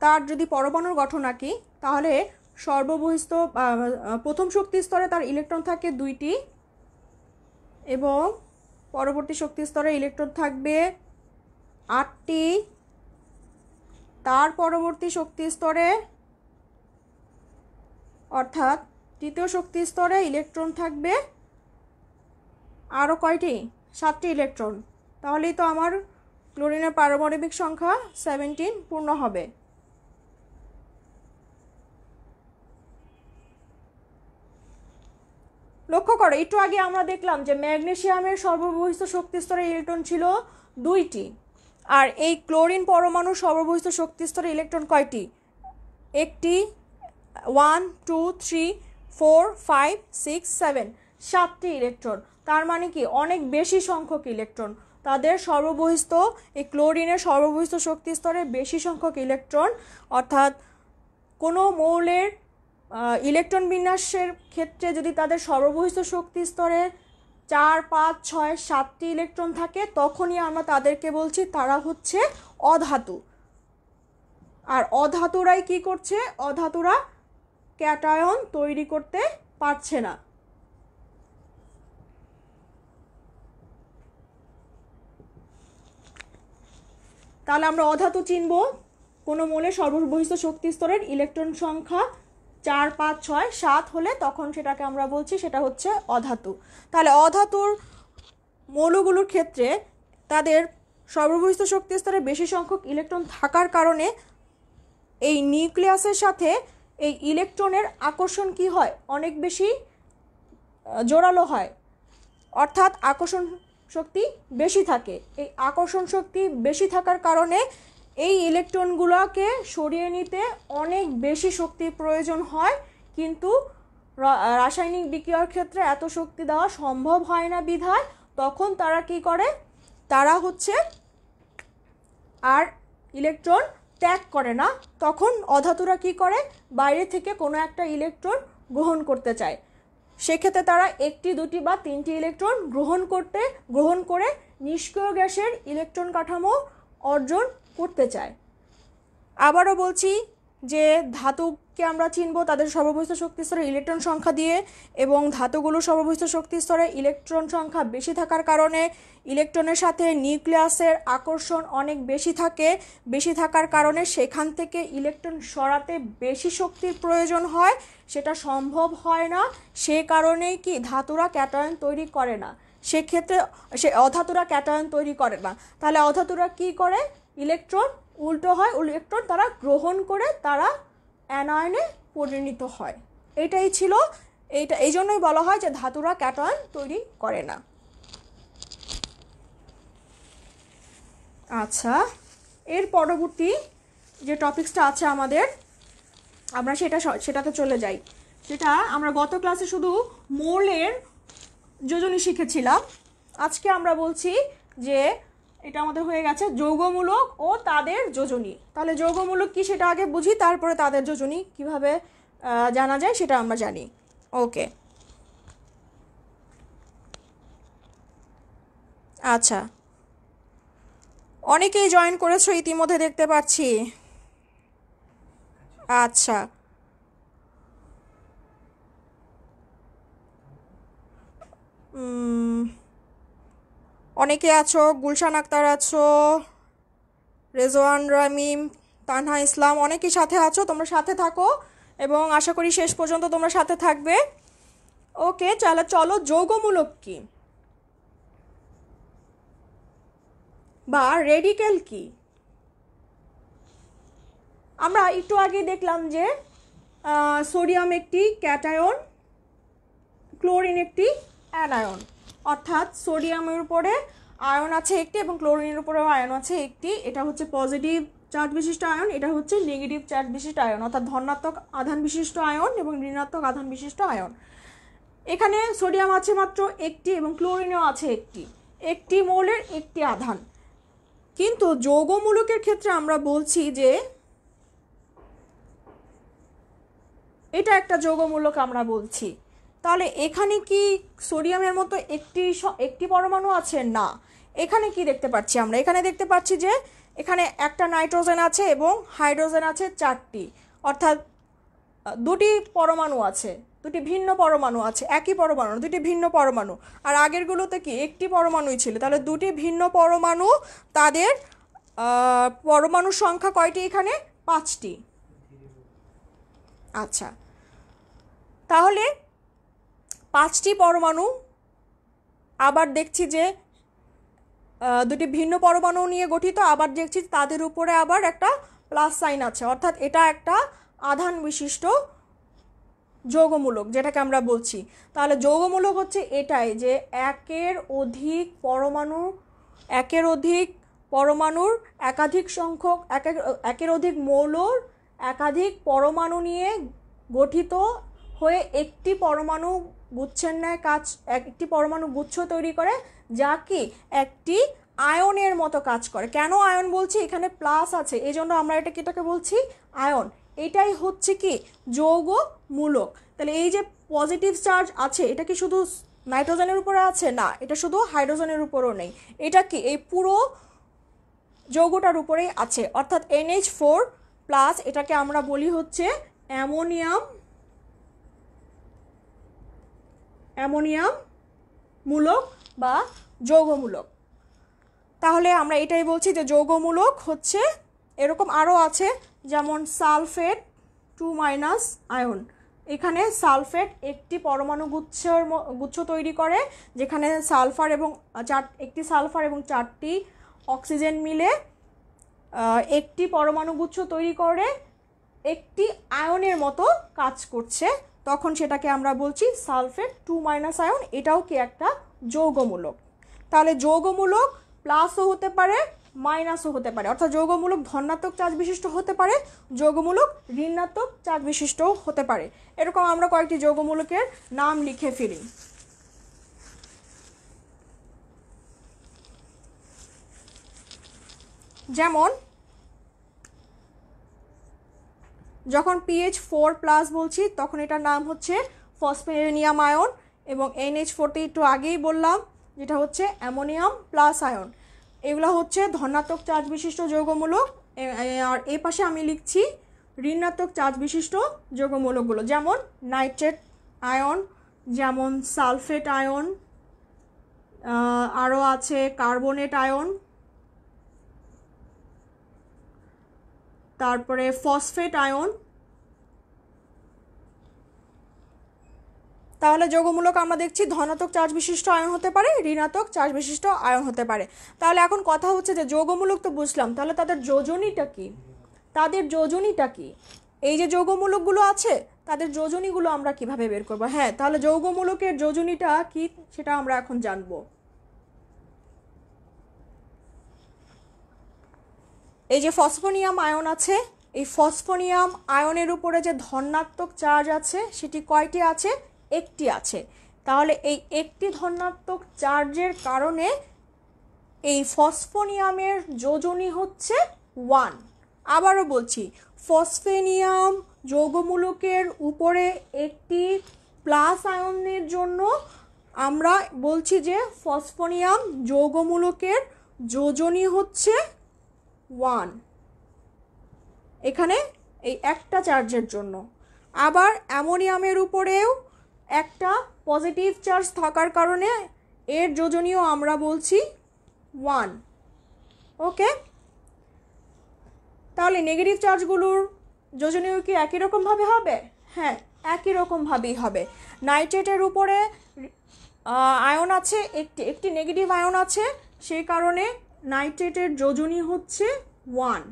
তার যদি পরমাণুর গঠন আঁকি, তাহলে সর্ববহিস্থ প্রথম শক্তি স্তরে তার ইলেকট্রন থাকে 2টি, এবং পরবর্তী শক্তি স্তরে ইলেকট্রন থাকবে 8টি। তার পরবর্তী শক্তি স্তরে অর্থাৎ তৃতীয় শক্তি স্তরে ইলেকট্রন থাকবে আরও কয়টি? 7টি ইলেকট্রন। তাহলেই তো আমার ক্লোরিনের পারমাণবিক সংখ্যা 17 পূর্ণ হবে। লক্ষ্য করো, একটু আগে আমরা দেখলাম যে ম্যাগনেসিয়ামের সর্ববহিস্থ শক্তি স্তরে ইলেকট্রন ছিল 2টি, আর এই ক্লোরিন পরমাণুর সর্ববহিস্থ শক্তি স্তরে ইলেকট্রন কয়টি? 1টি, 1 2 3 4 5 6 7, 7টি ইলেকট্রন। তার মানে কি অনেক বেশি সংখ্যক ইলেকট্রন। তাদের সর্ববহিস্থ এই ক্লোরিনের সর্ববহিস্থ শক্তি স্তরে বেশি সংখ্যক ইলেকট্রন, অর্থাৎ কোনো মৌলের ইলেকট্রন বিন্যাসের ক্ষেত্রে যদি তাদের সর্ববহিস্থ শক্তি স্তরে 4 5 6 7টি ইলেকট্রন থাকে, তখনই আমরা তাদেরকে বলছি তারা হচ্ছে অধাতু। আর অধাতুরাই কি করছে? অধাতুরা ক্যাটায়ন তৈরি করতে পারছে না। তাহলে আমরা অধাতু চিনব কোনো মৌলের সর্ববহিস্থ শক্তি স্তরের ইলেকট্রন সংখ্যা 4 5 6 7 হলে তখন সেটাকে আমরা বলছি সেটা হচ্ছে অধাতু। তাহলে অধাতুর মৌলগুলোর ক্ষেত্রে তাদের সর্ববহিস্থ শক্তি স্তরে বেশি সংখ্যক ইলেকট্রন থাকার কারণে এই নিউক্লিয়াসের সাথে এই ইলেকট্রনের আকর্ষণ কি হয়? অনেক বেশি জোরালো হয়, অর্থাৎ আকর্ষণ শক্তি বেশি থাকে। এই আকর্ষণ শক্তি বেশি থাকার কারণে এই ইলেকট্রনগুলোকে সরিয়ে নিতে অনেক বেশি শক্তির প্রয়োজন হয়, কিন্তু রাসায়নিক বিক্রিয়ার ক্ষেত্রে এত শক্তি দেওয়া সম্ভব হয় না বিধায় তখন তারা কি করে? তারা হচ্ছে আর ইলেকট্রন ত্যাগ করে না। তখন অধাতুরা কি করে? বাইরে থেকে কোনো একটা ইলেকট্রন গ্রহণ করতে চায়। সেক্ষেত্রে তারা 1টি 2টি বা 3টি ইলেকট্রন গ্রহণ করে নিষ্ক্রিয় গ্যাসের ইলেকট্রন কাঠামো অর্জন করতে চায়। আবারও বলছি, যে ধাতুকে আমরা চিনব তাদের সর্ববহিষ্ঠ শক্তি স্তরে ইলেকট্রন সংখ্যা দিয়ে, এবং ধাতুগুলো সর্ববহিষ্ঠ শক্তি স্তরে ইলেকট্রন সংখ্যা বেশি থাকার কারণে ইলেকট্রনের সাথে নিউক্লিয়াসের আকর্ষণ অনেক বেশি থাকে, বেশি থাকার কারণে সেখান থেকে ইলেকট্রন সরাতে বেশি শক্তির প্রয়োজন হয়, সেটা সম্ভব হয় না। সে কারণেই কি ধাতুরা ক্যাটায়ন তৈরি করে না, সেক্ষেত্রে সে অধাতুরা ক্যাটায়ন তৈরি করে না। তাহলে অধাতুরা কি করে, ইলেকট্রন উল্টো হয়, ইলেকট্রন তারা গ্রহণ করে তারা অ্যানায়নে পরিণত হয়। এটাই ছিল, এই জন্যই বলা হয় যে ধাতুরা ক্যাটায়ন তৈরি করে না। আচ্ছা, এর পরবর্তী যে টপিকসটা আছে আমাদের, আমরা সেটাতে চলে যাই। সেটা আমরা গত ক্লাসে শুধু মৌলের যোজনী শিখেছিলাম। আজকে আমরা বলছি যে এটা আমাদের হয়ে গেছে যৌগমূলক ও তাদের যোজনী। তাহলে যৌগমূলক কি সেটা আগে বুঝি, তারপরে তাদের যোজনী কিভাবে জানা যায় সেটা আমরা জানি। ওকে, আচ্ছা, অনেকেই জয়েন করেছো ইতিমধ্যে দেখতে পাচ্ছি। আচ্ছা, অনেকে আছো, গুলশান আক্তার আছো, রেজওয়ান রামিম, তানহা ইসলাম, অনেকেই সাথে আছো। তোমরা সাথে থাকো এবং আশা করি শেষ পর্যন্ত তোমরা সাথে থাকবে। ওকে, চলো যৌগমূলক কি বা রেডিক্যাল কি। আমরা একটু আগে দেখলাম যে সোডিয়াম একটি ক্যাটায়ন, ক্লোরিন একটি অ্যানায়ন, অর্থাৎ সোডিয়ামের উপরে আয়ন আছে একটি এবং ক্লোরিনের উপরেও আয়ন আছে একটি। এটা হচ্ছে পজিটিভ চার্জ বিশিষ্ট আয়ন, এটা হচ্ছে নেগেটিভ চার্জ বিশিষ্ট আয়ন, অর্থাৎ ধনাত্মক আধান বিশিষ্ট আয়ন এবং ঋণাত্মক আধান বিশিষ্ট আয়ন। এখানে সোডিয়াম আছে মাত্র একটি এবং ক্লোরিনও আছে একটি মৌলের একটি আধান। কিন্তু যৌগমূলকের ক্ষেত্রে আমরা বলছি যে এটা একটা যৌগমূলক আমরা বলছি। তাহলে এখানে কি সোডিয়ামের মতো একটি পরমাণু আছে? না। এখানে কি দেখতে পাচ্ছি আমরা? এখানে দেখতে পাচ্ছি যে এখানে একটা নাইট্রোজেন আছে এবং হাইড্রোজেন আছে 4টি, অর্থাৎ দুটি পরমাণু আছে, দুটি ভিন্ন পরমাণু আছে, একই পরমাণু দুটি ভিন্ন পরমাণু। আর আগেরগুলোতে কি একটি পরমাণুই ছিল। তাহলে দুটি ভিন্ন পরমাণু, তাদের পরমাণুর সংখ্যা কয়টি এখানে? 5টি। আচ্ছা, তাহলে 5টি পরমাণু, আবার দেখছি যে দুটি ভিন্ন পরমাণু নিয়ে গঠিত, আবার দেখছি তাদের উপরে আবার একটা প্লাস সাইন আছে, অর্থাৎ এটা একটা আধান বিশিষ্ট যৌগমূলক যেটাকে আমরা বলছি। তাহলে যৌগমূলক হচ্ছে এটাই যে একের অধিক পরমাণুর একাধিক সংখ্যক, একের অধিক মৌলর একাধিক পরমাণু নিয়ে গঠিত হয়ে একটি পরমাণু গুচ্ছের ন্যায় একটি পরমাণু গুচ্ছ তৈরি করে, যা কি একটি আয়নের মতো কাজ করে। কেন আয়ন বলছি? এখানে প্লাস আছে, এই জন্য আমরা এটাকে বলছি আয়ন। এটাই হচ্ছে কি যৌগমূলক। তাহলে এই যে পজিটিভ চার্জ আছে, এটা কি শুধু নাইট্রোজেনের উপরে আছে? না, এটা শুধু হাইড্রোজেনের উপরও নেই, এটা কি এই পুরো যৌগটার উপরেই আছে, অর্থাৎ NH4+। এটাকে আমরা বলি হচ্ছে অ্যামোনিয়াম মূলক বা যৌগমূলক। তাহলে আমরা এটাই বলছি যে যৌগমূলক হচ্ছে এরকম আরও আছে, যেমন সালফেট 2- আয়ন। এখানে সালফেট একটি পরমাণু গুচ্ছ তৈরি করে, যেখানে একটি সালফার এবং 4টি অক্সিজেন মিলে একটি পরমাণু গুচ্ছ তৈরি করে একটি আয়নের মতো কাজ করছে, তখন সেটাকে আমরা বলছি সালফেট 2- আয়ন। এটাও কি একটা যৌগমূলক। তাহলে যৌগমূলক প্লাসও হতে পারে, মাইনাসও হতে পারে, অর্থাৎ যৌগমূলক ধনাত্মক চার্জ বিশিষ্ট হতে পারে, যৌগমূলক ঋণাত্মক চার্জ বিশিষ্টও হতে পারে। এরকম আমরা কয়েকটি যৌগমূলকের নাম লিখে ফেলি। যেমন যখন PH4+ বলছি তখন এটার নাম হচ্ছে ফসফেনিয়াম আয়ন, এবং NH4 একটু আগেই বললাম যেটা হচ্ছে অ্যামোনিয়াম প্লাস আয়ন। এগুলো হচ্ছে ধনাত্মক চার্জ বিশিষ্ট যৌগমূলক। আর এই পাশে আমি লিখছি ঋণাত্মক চার্জ বিশিষ্ট যৌগমূলকগুলো, যেমন নাইট্রেট আয়ন, যেমন সালফেট আয়ন, আরও আছে কার্বনেট আয়ন, তারপরে ফসফেট আয়ন। তাহলে যৌগমূলক আমরা দেখছি ধনাত্মক চার্জ বিশিষ্ট আয়ন হতে পারে, ঋণাত্মক চার্জ বিশিষ্ট আয়ন হতে পারে। তাহলে এখন কথা হচ্ছে যে যৌগমূলক তো বুঝলাম, তাহলে তাদের যোজনীটা কি? এই যে যৌগমূলকগুলো আছে তাদের যোজনীগুলো আমরা কিভাবে বের করব? হ্যাঁ, তাহলে যৌগমূলকের যোজনীটা কি সেটা আমরা এখন জানব। এই যে ফসফোনিয়াম আয়ন আছে, এই ফসফোনিয়াম আয়নের উপরে যে ধনাত্মক চার্জ আছে সেটি কয়টি আছে? একটি আছে। তাহলে এই একটি ধনাত্মক চার্জের কারণে এই ফসফোনিয়ামের যোজনী হচ্ছে 1। আবারও বলছি, ফসফেনিয়াম যৌগমূলকের উপরে একটি প্লাস আয়নের জন্য আমরা বলছি যে ফসফোনিয়াম যৌগমূলকের যোজনী হচ্ছে 1 এখানে এই একটা চার্জের জন্য। আবার অ্যামোনিয়ামের উপরেও একটা পজিটিভ চার্জ থাকার কারণে এর যোজনীও আমরা বলছি 1। ওকে, তাহলে নেগেটিভ চার্জগুলোর যোজনীয় কি একই রকমভাবে হবে? হ্যাঁ, একই রকমভাবেই হবে। নাইট্রেটের উপরে আয়ন আছে, একটি নেগেটিভ আয়ন আছে, সেই কারণে নাইট্রেটের যোজনী হচ্ছে 1।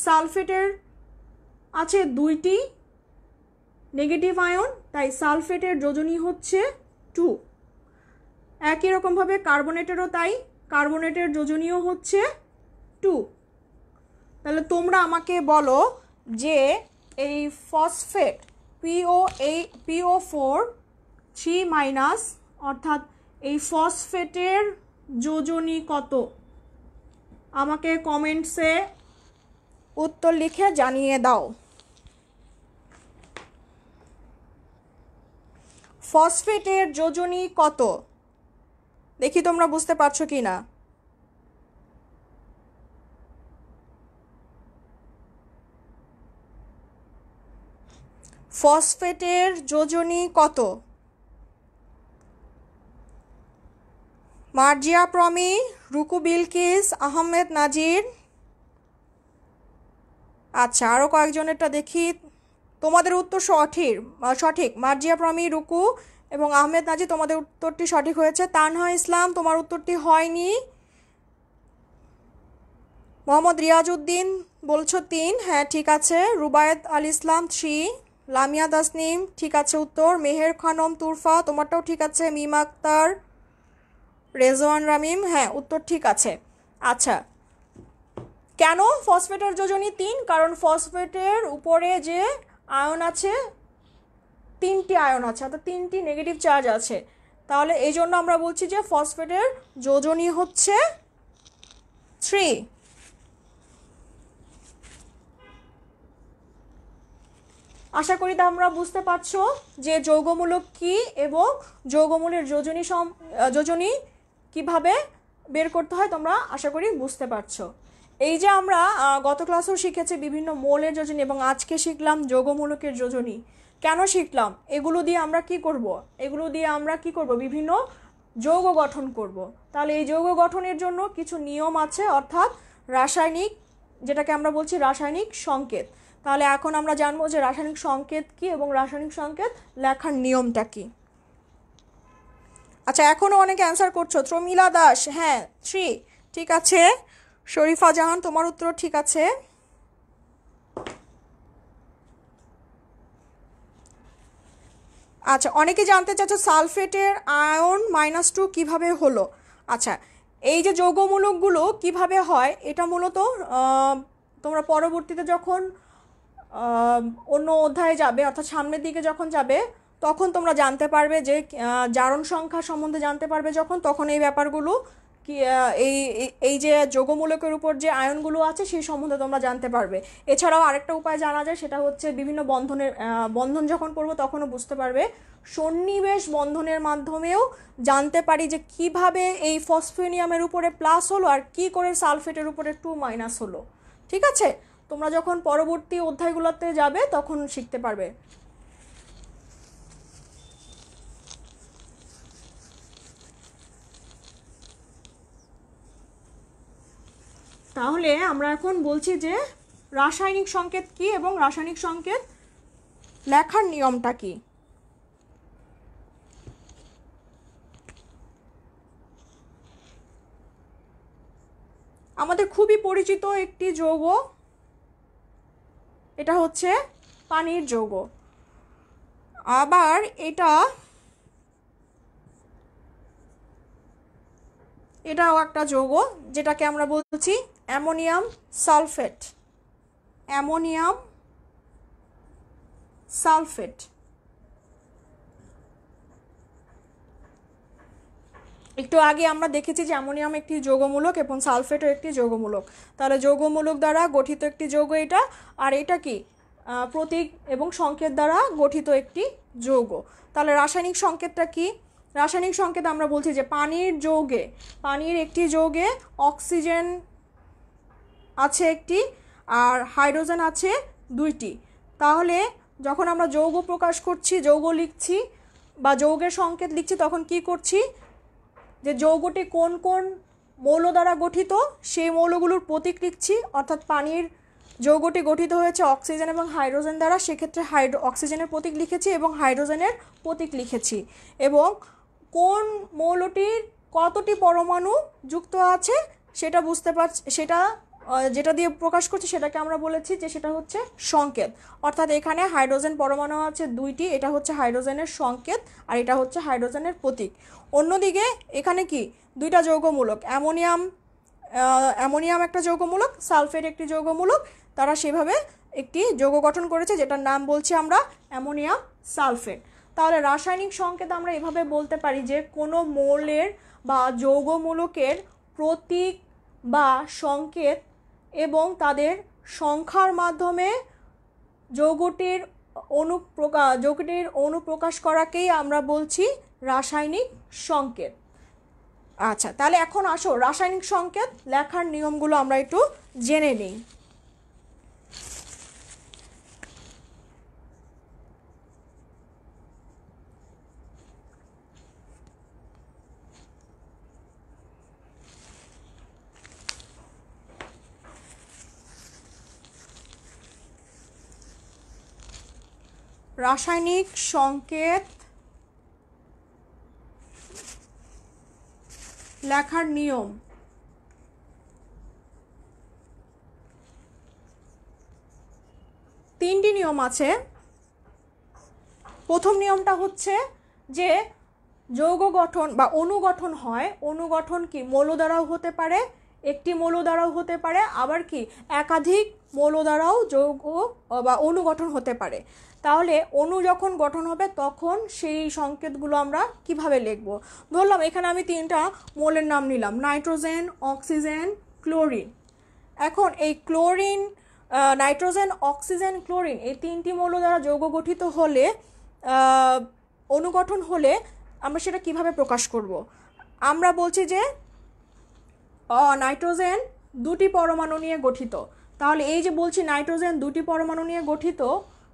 সালফেটের আছে 2টি নেগেটিভ আয়ন, তাই সালফেটের যোজনী হচ্ছে 2। একই রকমভাবে কার্বনেটেরও তাই, কার্বনেটের যোজনীয় হচ্ছে 2। তাহলে তোমরা আমাকে বলো যে এই ফসফেট PO4 3- অর্থাৎ এই ফসফেটের যোজনী কত? আমাকে কমেন্টসে উত্তর লিখে জানিয়ে দাও। ফসফেটের যোজনী কত? দেখি তোমরা বুঝতে পারছো কি না। ফসফেটের যোজনী কত? মার্জিয়া প্রমি, রুকু বিলকিস, আহমেদ নাজির। আচ্ছা, আরও কয়েকজনেরটা দেখি। তোমাদের উত্তর সঠিক। মার্জিয়া প্রমি, রুকু এবং আহমেদ নাজির, তোমাদের উত্তরটি সঠিক হয়েছে। তানহা ইসলাম, তোমার উত্তরটি হয়নি। মোহাম্মদ রিয়াজউদ্দিন বলছো 3, হ্যাঁ ঠিক আছে। রুবায়েত আল ইসলাম 3। লামিয়া তাসনিম ঠিক আছে উত্তর। মেহের খানম তুরফা, তোমারটাও ঠিক আছে। মিম আক্তার, রেজওয়ান রামিম, হ্যাঁ উত্তর ঠিক আছে। আচ্ছা, কেন ফসফেটের যোজনী 3? কারণ ফসফেটের উপরে যে আয়ন আছে 3টি আয়ন আছে, অর্থাৎ 3টি নেগেটিভ চার্জ আছে। তাহলে এই জন্য আমরা বলছি যে ফসফেটের যোজনী হচ্ছে 3। আশা করি তোমরা বুঝতে পারছো যে যৌগমূলক কি এবং যৌগমূলের যোজনী কিভাবে বের করতে হয়, তোমরা আশা করি বুঝতে পারছো। এই যে আমরা গত ক্লাসেও শিখেছি বিভিন্ন মৌলের যোজনী এবং আজকে শিখলাম যৌগমূলকের যোজনী। কেন শিখলাম? এগুলো দিয়ে আমরা কি করব? বিভিন্ন যৌগ গঠন করব। তাহলে এই যৌগ গঠনের জন্য কিছু নিয়ম আছে, অর্থাৎ রাসায়নিক, যেটাকে আমরা বলছি রাসায়নিক সংকেত। তাহলে এখন আমরা জানবো যে রাসায়নিক সংকেত কি এবং রাসায়নিক সংকেত লেখার নিয়মটা কি। আচ্ছা, এখনও অনেকে অ্যান্সার করছো। ত্রমিলা দাস, হ্যাঁ 3 ঠিক আছে। শরীফা জাহান, তোমার উত্তর ঠিক আছে। আচ্ছা, অনেকে জানতে চাচ্ছ সালফেটের আয়ন -2 কিভাবে হলো। আচ্ছা, এই যে যৌগমূলকগুলো কিভাবে হয় এটা মূলত তোমরা পরবর্তীতে যখন অন্য অধ্যায়ে যাবে, অর্থাৎ সামনের দিকে যখন যাবে, তখন তোমরা জানতে পারবে যে জারণ সংখ্যা সম্বন্ধে জানতে পারবে তখন এই ব্যাপারগুলো কি, এই যে যৌগমূলকের উপর যে আয়নগুলো আছে সেই সম্বন্ধে তোমরা জানতে পারবে। এছাড়াও আরেকটা উপায় জানা যায়, সেটা হচ্ছে বিভিন্ন বন্ধন যখন পড়বো তখনও বুঝতে পারবে। সন্নিবেশ বন্ধনের মাধ্যমেও জানতে পারি যে কিভাবে এই ফসফেনিয়ামের উপরে প্লাস হলো আর কি করে সালফেটের উপরে 2- হলো। ঠিক আছে, তোমরা যখন পরবর্তী অধ্যায়গুলোতে যাবে তখন শিখতে পারবে। তাহলে আমরা এখন বলছি যে রাসায়নিক সংকেত কি এবং রাসায়নিক সংকেত লেখার নিয়মটা কি। আমাদের খুবই পরিচিত একটি যৌগ, এটা হচ্ছে পানির যৌগ। আবার এটাও একটা যৌগ, যেটাকে আমরা বলছি অ্যামোনিয়াম সালফেট। Ammonium sulphate. একটু আগে আমরা দেখেছি যে অ্যামোনিয়াম একটি যৌগমূলক এবং সালফেটও একটি যৌগমূলক। তাহলে যৌগমূলক দ্বারা গঠিত একটি যৌগ এটা, আর এটা কি প্রতীক এবং সংকেত দ্বারা গঠিত একটি যৌগ। তাহলে রাসায়নিক সংকেতটা কি? রাসায়নিক সংকেত আমরা বলছি যে পানির একটি যৌগে অক্সিজেন আছে একটি আর হাইড্রোজেন আছে দুইটি। তাহলে যখন আমরা যৌগ প্রকাশ করছি, যৌগ লিখছি বা যৌগের সংকেত লিখছি, তখন কি করছি যে যৌগটি কোন কোন মৌল দ্বারা গঠিত সেই মৌলগুলোর প্রতীক লিখছি। অর্থাৎ পানির যৌগটি গঠিত হয়েছে অক্সিজেন এবং হাইড্রোজেন দ্বারা, সেক্ষেত্রে অক্সিজেনের প্রতীক লিখেছি এবং হাইড্রোজেনের প্রতীক লিখেছি। এবং কোন মৌলটির কতটি পরমাণু যুক্ত আছে সেটা বুঝতে পারছি, সেটা যেটা দিয়ে প্রকাশ করছি সেটাকে আমরা বলেছি যে সেটা হচ্ছে সংকেত। অর্থাৎ এখানে হাইড্রোজেন পরমাণু আছে দুইটি, এটা হচ্ছে হাইড্রোজেনের সংকেত আর এটা হচ্ছে হাইড্রোজেনের প্রতীক। অন্যদিকে এখানে কি দুইটা যৌগমূলক, অ্যামোনিয়াম একটা যৌগমূলক, সালফেট একটি যৌগমূলক, তারা সেভাবে একটি যৌগ গঠন করেছে যেটার নাম বলছি আমরা অ্যামোনিয়াম সালফেট। তাহলে রাসায়নিক সংকেত আমরা এভাবে বলতে পারি যে কোনো মৌলের বা যৌগমূলকের প্রতীক বা সংকেত এবং তাদের সংখ্যার মাধ্যমে যৌগটির অনুপ্রকাশ করাকেই আমরা বলছি রাসায়নিক সংকেত। আচ্ছা, তাহলে এখন আসো রাসায়নিক সংকেত লেখার নিয়মগুলো আমরা একটু জেনে নিই। রাসায়নিক সংকেত লেখার নিয়ম। তিনটি নিয়ম আছে। প্রথম নিয়মটা হচ্ছে যে যৌগ গঠন বা অনুগঠন হয়, অনুগঠন কি মৌল দ্বারাও হতে পারে, একটি মৌল দ্বারাও হতে পারে, আবার কি একাধিক মৌল দ্বারাও যৌগ বা অনুগঠন হতে পারে। তাহলে অণু যখন গঠন হবে তখন সেই সংকেতগুলো আমরা কিভাবে লিখব? ধরলাম এখানে আমি তিনটা মৌলের নাম নিলাম, নাইট্রোজেন, অক্সিজেন, ক্লোরিন। এখন এই ক্লোরিন, নাইট্রোজেন, অক্সিজেন, ক্লোরিন এই তিনটি মৌল দ্বারা যৌগ গঠিত হলে, অনুগঠন হলে আমরা সেটা কিভাবে প্রকাশ করব? আমরা বলছি যে নাইট্রোজেন দুটি পরমাণু নিয়ে গঠিত। তাহলে এই যে বলছি নাইট্রোজেন দুটি পরমাণু নিয়ে গঠিত,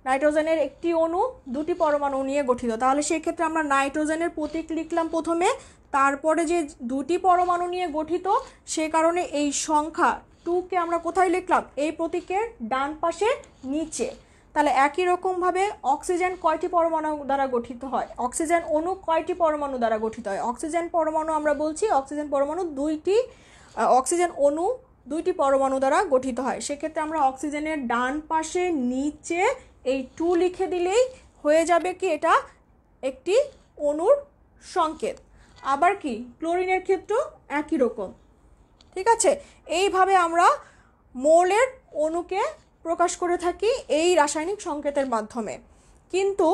নাইট্রোজেনের একটি অণু দুটি পরমাণু নিয়ে গঠিত, তাহলে সেই ক্ষেত্রে আমরা নাইট্রোজেনের প্রতীক লিখলাম প্রথমে, তারপরে যে দুটি পরমাণু নিয়ে গঠিত সে কারণে এই সংখ্যা 2কে আমরা কোথায় লিখলাম? এই প্রতীকের ডান পাশে নিচে। তাহলে একই রকমভাবে অক্সিজেন কয়টি পরমাণু দ্বারা গঠিত হয়? অক্সিজেন অণু কয়টি পরমাণু দ্বারা গঠিত হয়? অক্সিজেন পরমাণু আমরা বলছি অক্সিজেন পরমাণু দুইটি, অক্সিজেন অণু দুইটি পরমাণু দ্বারা গঠিত হয়। সেক্ষেত্রে আমরা অক্সিজেনের ডান পাশে নিচে এই 2 লিখে দিলেই হয়ে যাবে কি এটা একটি অণুর সংকেত। আবার কি ক্লোরিনের ক্ষেত্রেও একই রকম। ঠিক আছে, এইভাবে আমরা মৌলের অণুকে প্রকাশ করে থাকি এই রাসায়নিক সংকেতের মাধ্যমে। কিন্তু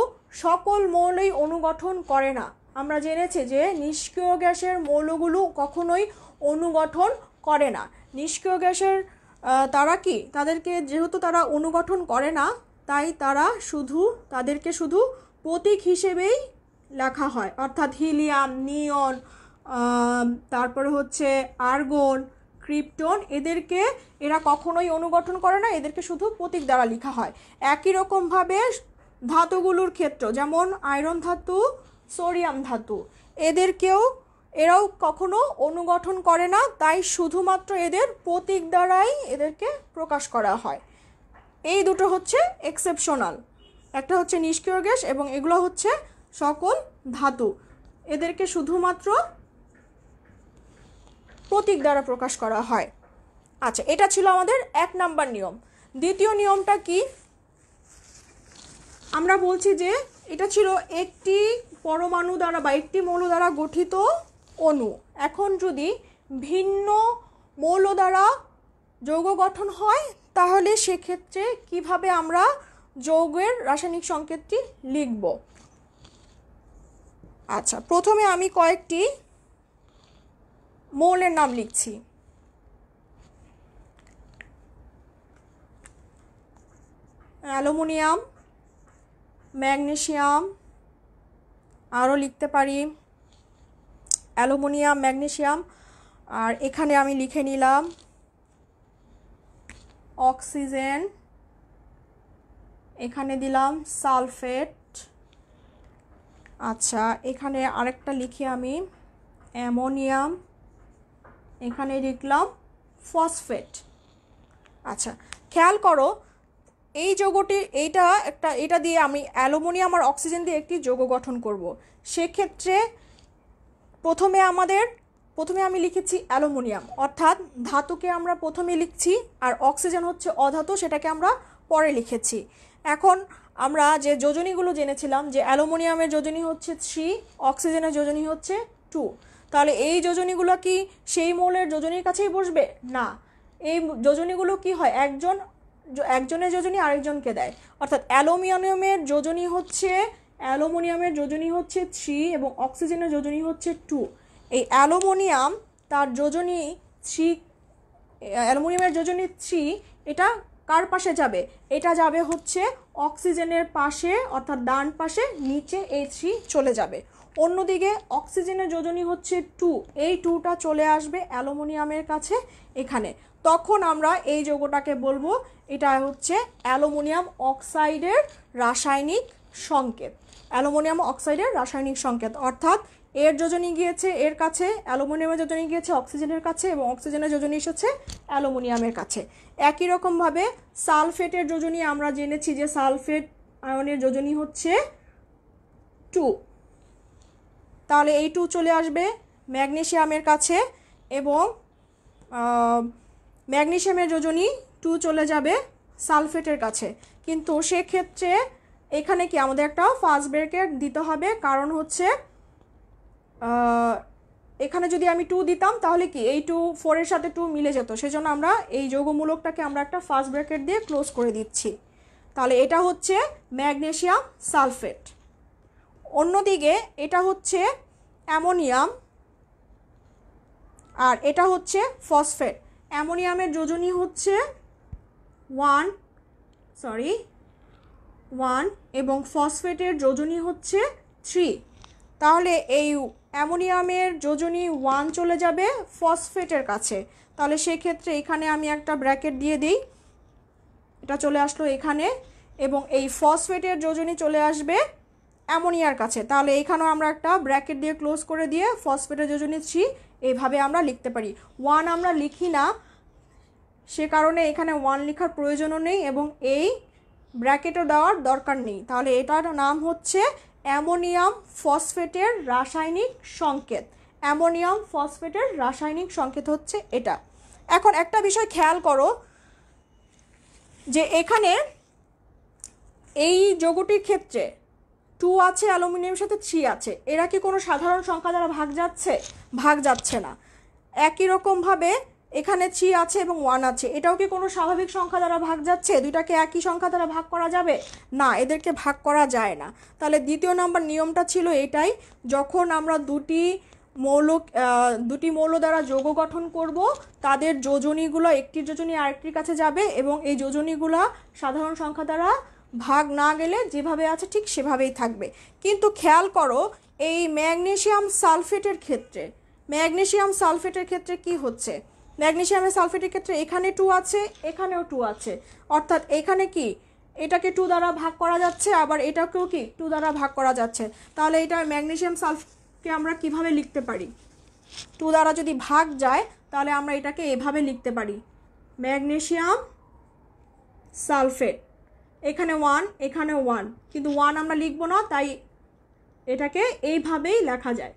সকল মৌলই অনুগঠন করে না। আমরা জেনেছি যে নিষ্ক্রিয় গ্যাসের মৌলগুলো কখনোই অনুগঠন করে না। নিষ্ক্রিয় গ্যাসের তারা কি তাদেরকে যেহেতু তারা অনুগঠন করে না, তাই তাদেরকে শুধু প্রতীক হিসেবেই লেখা হয়। অর্থাৎ হিলিয়াম, নিয়ন, তারপরে হচ্ছে আর্গন, ক্রিপ্টন, এদেরকে এরা কখনোই অনুগঠন করে না, এদেরকে শুধু প্রতীক দ্বারা লেখা হয়। একই রকমভাবে ধাতুগুলোর ক্ষেত্র, যেমন আয়রন ধাতু, সোডিয়াম ধাতু, এরাও কখনো অনুগঠন করে না, তাই শুধুমাত্র এদের প্রতীক দ্বারাই এদেরকে প্রকাশ করা হয়। এই দুটো হচ্ছে এক্সেপশনাল, একটা হচ্ছে নিষ্ক্রিয় গ্যাস এবং এগুলো হচ্ছে সকল ধাতু, এদেরকে শুধুমাত্র প্রতীক দ্বারা প্রকাশ করা হয়। আচ্ছা, এটা ছিল আমাদের 1 নাম্বার নিয়ম। দ্বিতীয় নিয়মটা কি? আমরা বলছি যে এটা ছিল একটি পরমাণু দ্বারা বা একটি মৌল দ্বারা গঠিত অণু। এখন যদি ভিন্ন মৌল দ্বারা যৌগ গঠন হয় তাহলে সেক্ষেত্রে কিভাবে আমরা যৌগের রাসায়নিক সংকেতটি লিখব? আচ্ছা, প্রথমে আমি কয়েকটি মৌলের নাম লিখছি। অ্যালুমিনিয়াম, ম্যাগনেসিয়াম, আরও লিখতে পারি অ্যালুমিনিয়াম, ম্যাগনেসিয়াম, আর এখানে আমি লিখে নিলাম অক্সিজেন, এখানে দিলাম সালফেট। আচ্ছা, এখানে আরেকটা লিখি আমি অ্যামোনিয়াম, এখানে লিখলাম ফসফেট। আচ্ছা, খেয়াল করো এই যৌগটি এটা দিয়ে আমি অ্যালুমিনিয়াম আর অক্সিজেন দিয়ে একটি যৌগ গঠন করব। সেক্ষেত্রে প্রথমে আমি লিখেছি অ্যালুমিনিয়াম, অর্থাৎ ধাতুকে আমরা প্রথমে লিখছি, আর অক্সিজেন হচ্ছে অধাতু, সেটাকে আমরা পরে লিখেছি। এখন আমরা যে যোজনীগুলো জেনেছিলাম যে অ্যালুমিনিয়ামের যোজনী হচ্ছে 3, অক্সিজেনের যোজনী হচ্ছে 2, তাহলে এই যোজনীগুলো কি সেই মৌলের যোজনীর কাছেই বসবে? না, এই যোজনীগুলো কি হয়, একজনের যোজনী আরেকজনকে দেয়। অর্থাৎ অ্যালুমিনিয়ামের যোজনী হচ্ছে 3 এবং অক্সিজেনের যোজনী হচ্ছে 2। এই অ্যালুমিনিয়াম তার যোজনী 3, অ্যালুমিনিয়ামের যোজনী 3, এটা কার পাশে যাবে? এটা যাবে হচ্ছে অক্সিজেনের পাশে, অর্থাৎ ডান পাশে, নিচে এই 3 চলে যাবে। অন্যদিকে অক্সিজেনের যোজনী হচ্ছে 2, এই 2টা চলে আসবে অ্যালুমিনিয়ামের কাছে এখানে। তখন আমরা এই যৌগটাকে বলবো এটা হচ্ছে অ্যালুমিনিয়াম অক্সাইডের রাসায়নিক সংকেত। অ্যালুমিনিয়াম অক্সাইডের রাসায়নিক সংকেত, অর্থাৎ এর যোজনী গিয়েছে এর কাছে, অ্যালুমিনিয়ামের যোজনী গিয়েছে অক্সিজেনের কাছে, এবং অক্সিজেনের যোজনী এসেছে অ্যালুমিনিয়ামের কাছে। একই রকমভাবে সালফেটের যোজনী আমরা জেনেছি যে সালফেট আয়নের যোজনী হচ্ছে 2, তাহলে এই 2 চলে আসবে ম্যাগনেসিয়ামের কাছে, এবং ম্যাগনেসিয়ামের যোজনী 2 চলে যাবে সালফেটের কাছে। কিন্তু সেক্ষেত্রে এখানে কি আমাদের একটা ফার্স্ট ব্র্যাকেট দিতে হবে, কারণ হচ্ছে এখানে যদি আমি 2 দিতাম তাহলে কি এই 2 4 এর সাথে 2 মিলে যেত, সেজন্য আমরা এই যৌগমূলকটাকে আমরা একটা ফার্স্ট ব্র্যাকেট দিয়ে ক্লোজ করে দিচ্ছি। তাহলে এটা হচ্ছে ম্যাগনেসিয়াম সালফেট। অন্যদিকে এটা হচ্ছে অ্যামোনিয়াম আর এটা হচ্ছে ফসফেট। অ্যামোনিয়ামের যোজনী হচ্ছে 1 এবং ফসফেটের যোজনী হচ্ছে 3। তাহলে এই অ্যামোনিয়ামের যোজনী 1 চলে যাবে ফসফেটের কাছে, তাহলে সেক্ষেত্রে এখানে আমি একটা ব্র্যাকেট দিয়ে দিই, এটা চলে আসলো এখানে, এবং এই ফসফেটের যোজনী চলে আসবে অ্যামোনিয়ার কাছে। তাহলে এখানেও আমরা একটা ব্র্যাকেট দিয়ে ক্লোজ করে দিয়ে ফসফেটের যোজনী 3 এইভাবে আমরা লিখতে পারি। 1 আমরা লিখি না, সে কারণে এখানে 1 লেখার প্রয়োজনও নেই এবং এই ব্র্যাকেটও দেওয়ার দরকার নেই। তাহলে এটার নাম হচ্ছে অ্যামোনিয়াম ফসফেটের রাসায়নিক সংকেত। অ্যামোনিয়াম ফসফেটের রাসায়নিক সংকেত হচ্ছে এটা। এখন একটা বিষয় খেয়াল করো যে এখানে এই যৌগটির ক্ষেত্রে 2 আছে, অ্যালুমিনিয়ামের সাথে 3 আছে, এরা কি কোনো সাধারণ সংখ্যা দ্বারা ভাগ যাচ্ছে? ভাগ যাচ্ছে না। একই রকমভাবে এখানে 3 আছে এবং 1 আছে, এটাও কি কোনো স্বাভাবিক সংখ্যা দ্বারা ভাগ যাচ্ছে? দুইটাকে একই সংখ্যা দ্বারা ভাগ করা যাবে না, এদেরকে ভাগ করা যায় না। তাহলে দ্বিতীয় নাম্বার নিয়মটা ছিল এটাই, যখন আমরা দুটি মৌল দ্বারা যৌগ গঠন করব তাদের যোজনীগুলো একটির যোজনী আরেকটির কাছে যাবে এবং এই যোজনীগুলো সাধারণ সংখ্যা দ্বারা ভাগ না গেলে যেভাবে আছে ঠিক সেভাবেই থাকবে। কিন্তু খেয়াল করো এই ম্যাগনেসিয়াম সালফেটের ক্ষেত্রে কি হচ্ছে? ম্যাগনেসিয়ামের সালফেটের ক্ষেত্রে এখানে 2 আছে, এখানেও 2 আছে, অর্থাৎ এখানে কি এটাকে 2 দ্বারা ভাগ করা যাচ্ছে, আবার এটাকেও কি 2 দ্বারা ভাগ করা যাচ্ছে। তাহলে এটা ম্যাগনেসিয়াম সালফেটকে আমরা কিভাবে লিখতে পারি? 2 দ্বারা যদি ভাগ যায় তাহলে আমরা এটাকে এভাবে লিখতে পারি, ম্যাগনেসিয়াম সালফেট। এখানে 1, এখানেও 1, কিন্তু 1 আমরা লিখব না, তাই এটাকে এইভাবেই লেখা যায়।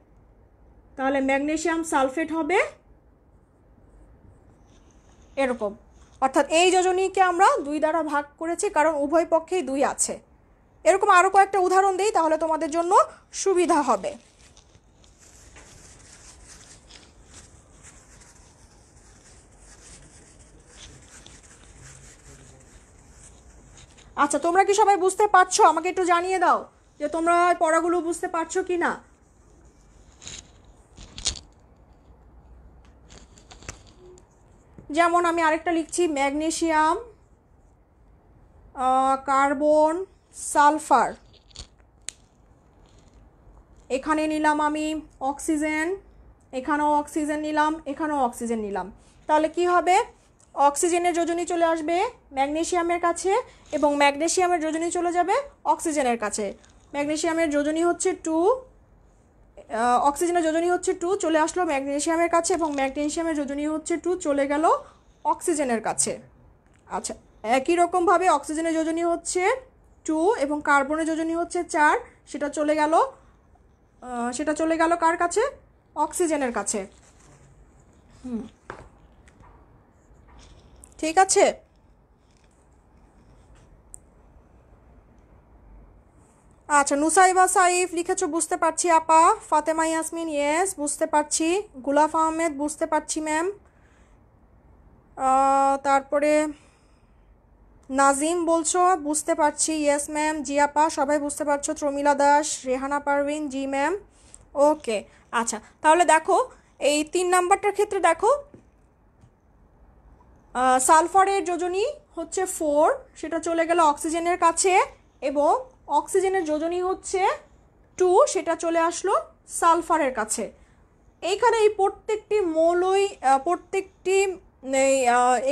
তাহলে ম্যাগনেসিয়াম সালফেট হবে এরকম, অর্থাৎ এই যোজনীকে আমরা 2 দ্বারা ভাগ করেছি কারণ উভয় পক্ষেই 2 আছে। এরকম আরও কয়েকটা উদাহরণ দিই, তাহলে তোমাদের জন্য সুবিধা হবে। আচ্ছা, তোমরা কি সবাই বুঝতে পারছো? আমাকে একটু জানিয়ে দাও যে তোমরা পড়াগুলো বুঝতে পারছো কি না। যেমন আমি আরেকটা লিখছি, ম্যাগনেসিয়াম কার্বন সালফার। এখানে নিলাম আমি অক্সিজেন, এখানেও অক্সিজেন নিলাম, এখানেও অক্সিজেন নিলাম। তাহলে কি হবে? অক্সিজেনের যোজনী চলে আসবে ম্যাগনেসিয়ামের কাছে এবং ম্যাগনেসিয়ামের যোজনী চলে যাবে অক্সিজেনের কাছে। ম্যাগনেসিয়ামের যোজনী হচ্ছে 2, অক্সিজেনের যোজনী হচ্ছে 2, চলে আসলো ম্যাগনেসিয়ামের কাছে, এবং ম্যাগনেসিয়ামের যোজনী হচ্ছে 2, চলে গেল অক্সিজেনের কাছে। আচ্ছা, একই রকমভাবে অক্সিজেনের যোজনী হচ্ছে 2 এবং কার্বনের যোজনী হচ্ছে 4, সেটা চলে গেল কার কাছে? অক্সিজেনের কাছে। ঠিক আছে। আচ্ছা, নুসাইবা সাইফ লিখেছো, বুঝতে পারছি আপা। ফাতেমা ইয়াসমিন, ইয়েস বুঝতে পারছি। গুলাফ আহমেদ, বুঝতে পারছি ম্যাম। তারপরে নাজিম বলছো বুঝতে পারছি, ইয়েস ম্যাম। জি আপা, সবাই বুঝতে পারছো। প্রমিলা দাস, রেহানা পারভিন, জি ম্যাম। ওকে, আচ্ছা তাহলে দেখো এই 3 নাম্বারটার ক্ষেত্রে দেখো সালফারের যোজনী হচ্ছে 4, সেটা চলে গেল অক্সিজেনের কাছে, এবং অক্সিজেনের যোজনী হচ্ছে 2, সেটা চলে আসলো সালফারের কাছে। এইখানে এই প্রত্যেকটি মৌলই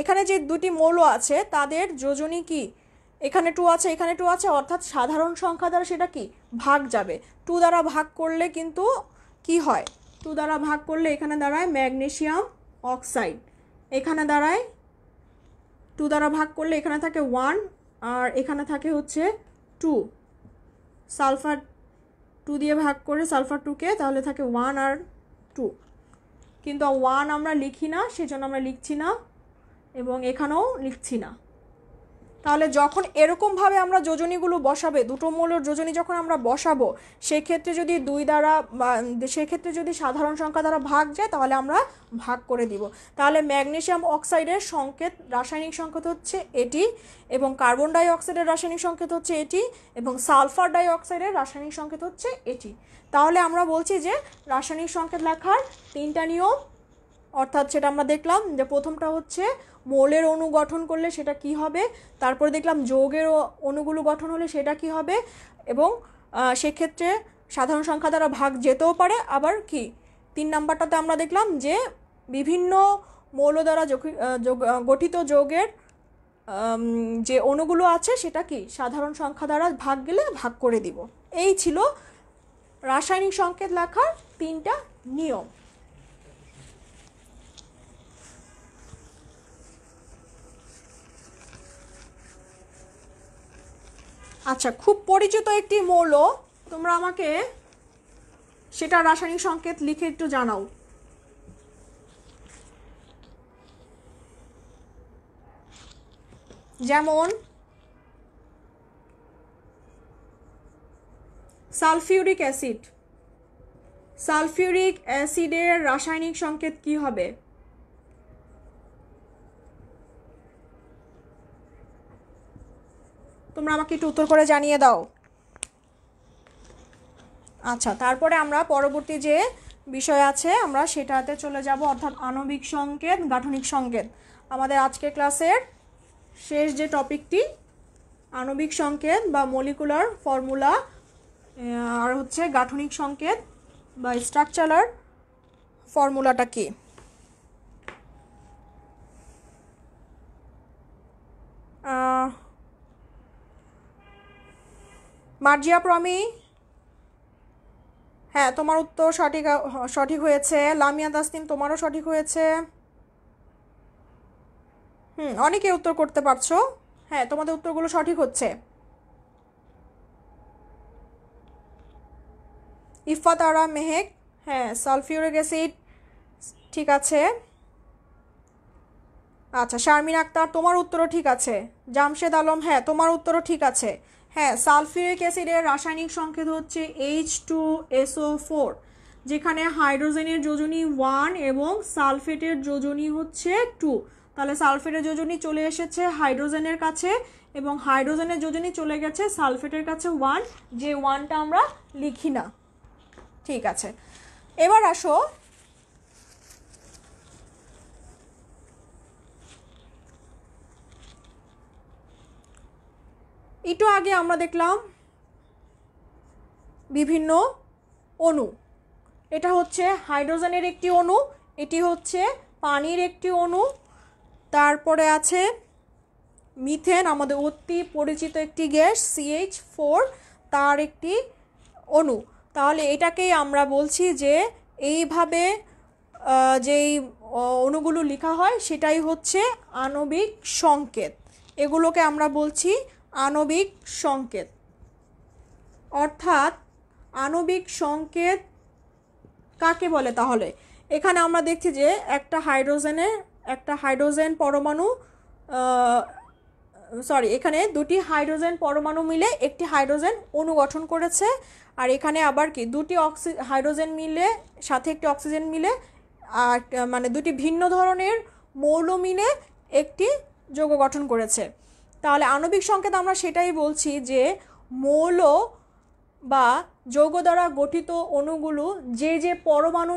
এখানে যে 2টি মৌল আছে তাদের যোজনী কি এখানে 2 আছে, এখানে 2 আছে, অর্থাৎ সাধারণ সংখ্যা দ্বারা সেটা কি ভাগ যাবে। 2 দ্বারা ভাগ করলে কিন্তু কি হয়? 2 দ্বারা ভাগ করলে এখানে দাঁড়ায় ম্যাগনেসিয়াম অক্সাইড, এখানে দাঁড়ায় 2 দ্বারা ভাগ করলে এখানে থাকে 1 আর এখানে থাকে হচ্ছে 2। সালফার 2 দিয়ে ভাগ করে সালফার 2কে, তাহলে থাকে 1 আর 2, কিন্তু 1 আমরা লিখি না, সেজন্য আমরা লিখছি না, এবং এখানেও লিখছি না। তাহলে যখন এরকমভাবে আমরা যোজনীগুলো বসাবে, 2টো মৌলের যোজনী যখন আমরা বসাবো, সেক্ষেত্রে যদি 2 দ্বারা সেক্ষেত্রে যদি সাধারণ সংখ্যা দ্বারা ভাগ যায় তাহলে আমরা ভাগ করে দিব। তাহলে ম্যাগনেসিয়াম অক্সাইডের সংকেত, রাসায়নিক সংকেত হচ্ছে এটি, এবং কার্বন ডাই অক্সাইডের রাসায়নিক সংকেত হচ্ছে এটি, এবং সালফার ডাই অক্সাইডের রাসায়নিক সংকেত হচ্ছে এটি। তাহলে আমরা বলছি যে রাসায়নিক সংকেত লেখার 3টা নিয়ম, অর্থাৎ সেটা আমরা দেখলাম যে প্রথমটা হচ্ছে মৌলের অণু গঠন করলে সেটা কি হবে, তারপরে দেখলাম যৌগের অণুগুলো গঠন হলে সেটা কি হবে, এবং সেক্ষেত্রে সাধারণ সংখ্যা দ্বারা ভাগ যেতেও পারে। আবার কি 3 নাম্বারটাতে আমরা দেখলাম যে বিভিন্ন মৌল দ্বারা গঠিত যৌগের যে অণুগুলো আছে সেটা কি সাধারণ সংখ্যা দ্বারা ভাগ গেলে ভাগ করে দিব। এই ছিল রাসায়নিক সংকেত লেখার 3টা নিয়ম। আচ্ছা, খুব পরিচিত একটি মৌল, তোমরা আমাকে সেটা রাসায়নিক সংকেত লিখে একটু জানাও। যেমন সালফিউরিক অ্যাসিড, সালফিউরিক অ্যাসিডের রাসায়নিক সংকেত কি হবে? তোমরা আমাকে একটু উত্তর করে জানিয়ে দাও। আচ্ছা, তারপরে আমরা পরবর্তী যে বিষয় আছে আমরা সেটাতে চলে যাব, অর্থাৎ আণবিক সংকেত, গাঠনিক সংকেত। আমাদের আজকের ক্লাসের শেষ যে টপিকটি আণবিক সংকেত বা মলিকুলার ফর্মুলা, আর হচ্ছে গাঠনিক সংকেত বা স্ট্রাকচারাল ফর্মুলাটা কি। মার্জিয়া প্রমি, হ্যাঁ তোমার উত্তর সঠিক হয়েছে। লামিয়া তাসনিম তোমারও সঠিক হয়েছে। অনেকে উত্তর করতে পারছো। হ্যাঁ তোমাদের উত্তরগুলো সঠিক হচ্ছে। ইফাত আরা মেহেক, হ্যাঁ সালফিউরিক অ্যাসিড, ঠিক আছে। আচ্ছা শারমিন আক্তার তোমার উত্তরও ঠিক আছে। জামশেদ আলম, হ্যাঁ তোমার উত্তরও ঠিক আছে। হ্যাঁ সালফিউরিক অ্যাসিডের রাসায়নিক সংকেত হচ্ছে H2SO4, যেখানে হাইড্রোজেনের যোজনী 1 এবং সালফেটের যোজনী হচ্ছে 2। তাহলে সালফেটের যোজনী চলে এসেছে হাইড্রোজেনের কাছে এবং হাইড্রোজেনের যোজনী চলে গেছে সালফেটের কাছে 1, যে 1টা আমরা লিখি না। ঠিক আছে, এবার আসো একটু আগে আমরা দেখলাম বিভিন্ন অণু। এটা হচ্ছে হাইড্রোজেনের একটি অণু, এটি হচ্ছে পানির একটি অণু, তারপরে আছে মিথেন, আমাদের অতি পরিচিত একটি গ্যাস CH4, তার একটি অণু। তাহলে এটাকেই আমরা বলছি যে এইভাবে যেই অণুগুলো লেখা হয় সেটাই হচ্ছে আণবিক সংকেত। এগুলোকে আমরা বলছি আণবিক সংকেত। অর্থাৎ আণবিক সংকেত কাকে বলে? তাহলে এখানে আমরা দেখছি যে একটা হাইড্রোজেন পরমাণু, এখানে দুটি হাইড্রোজেন পরমাণু মিলে একটি হাইড্রোজেন অণু গঠন করেছে। আর এখানে আবার কি দুটি হাইড্রোজেন মিলে সাথে একটি অক্সিজেন মিলে, আর মানে দুটি ভিন্ন ধরনের মৌল মিলে একটি যৌগ গঠন করেছে। তাহলে আণবিক সংকেত আমরা সেটাই বলছি যে মৌল বা যৌগ দ্বারা গঠিত অণুগুলো যে পরমাণু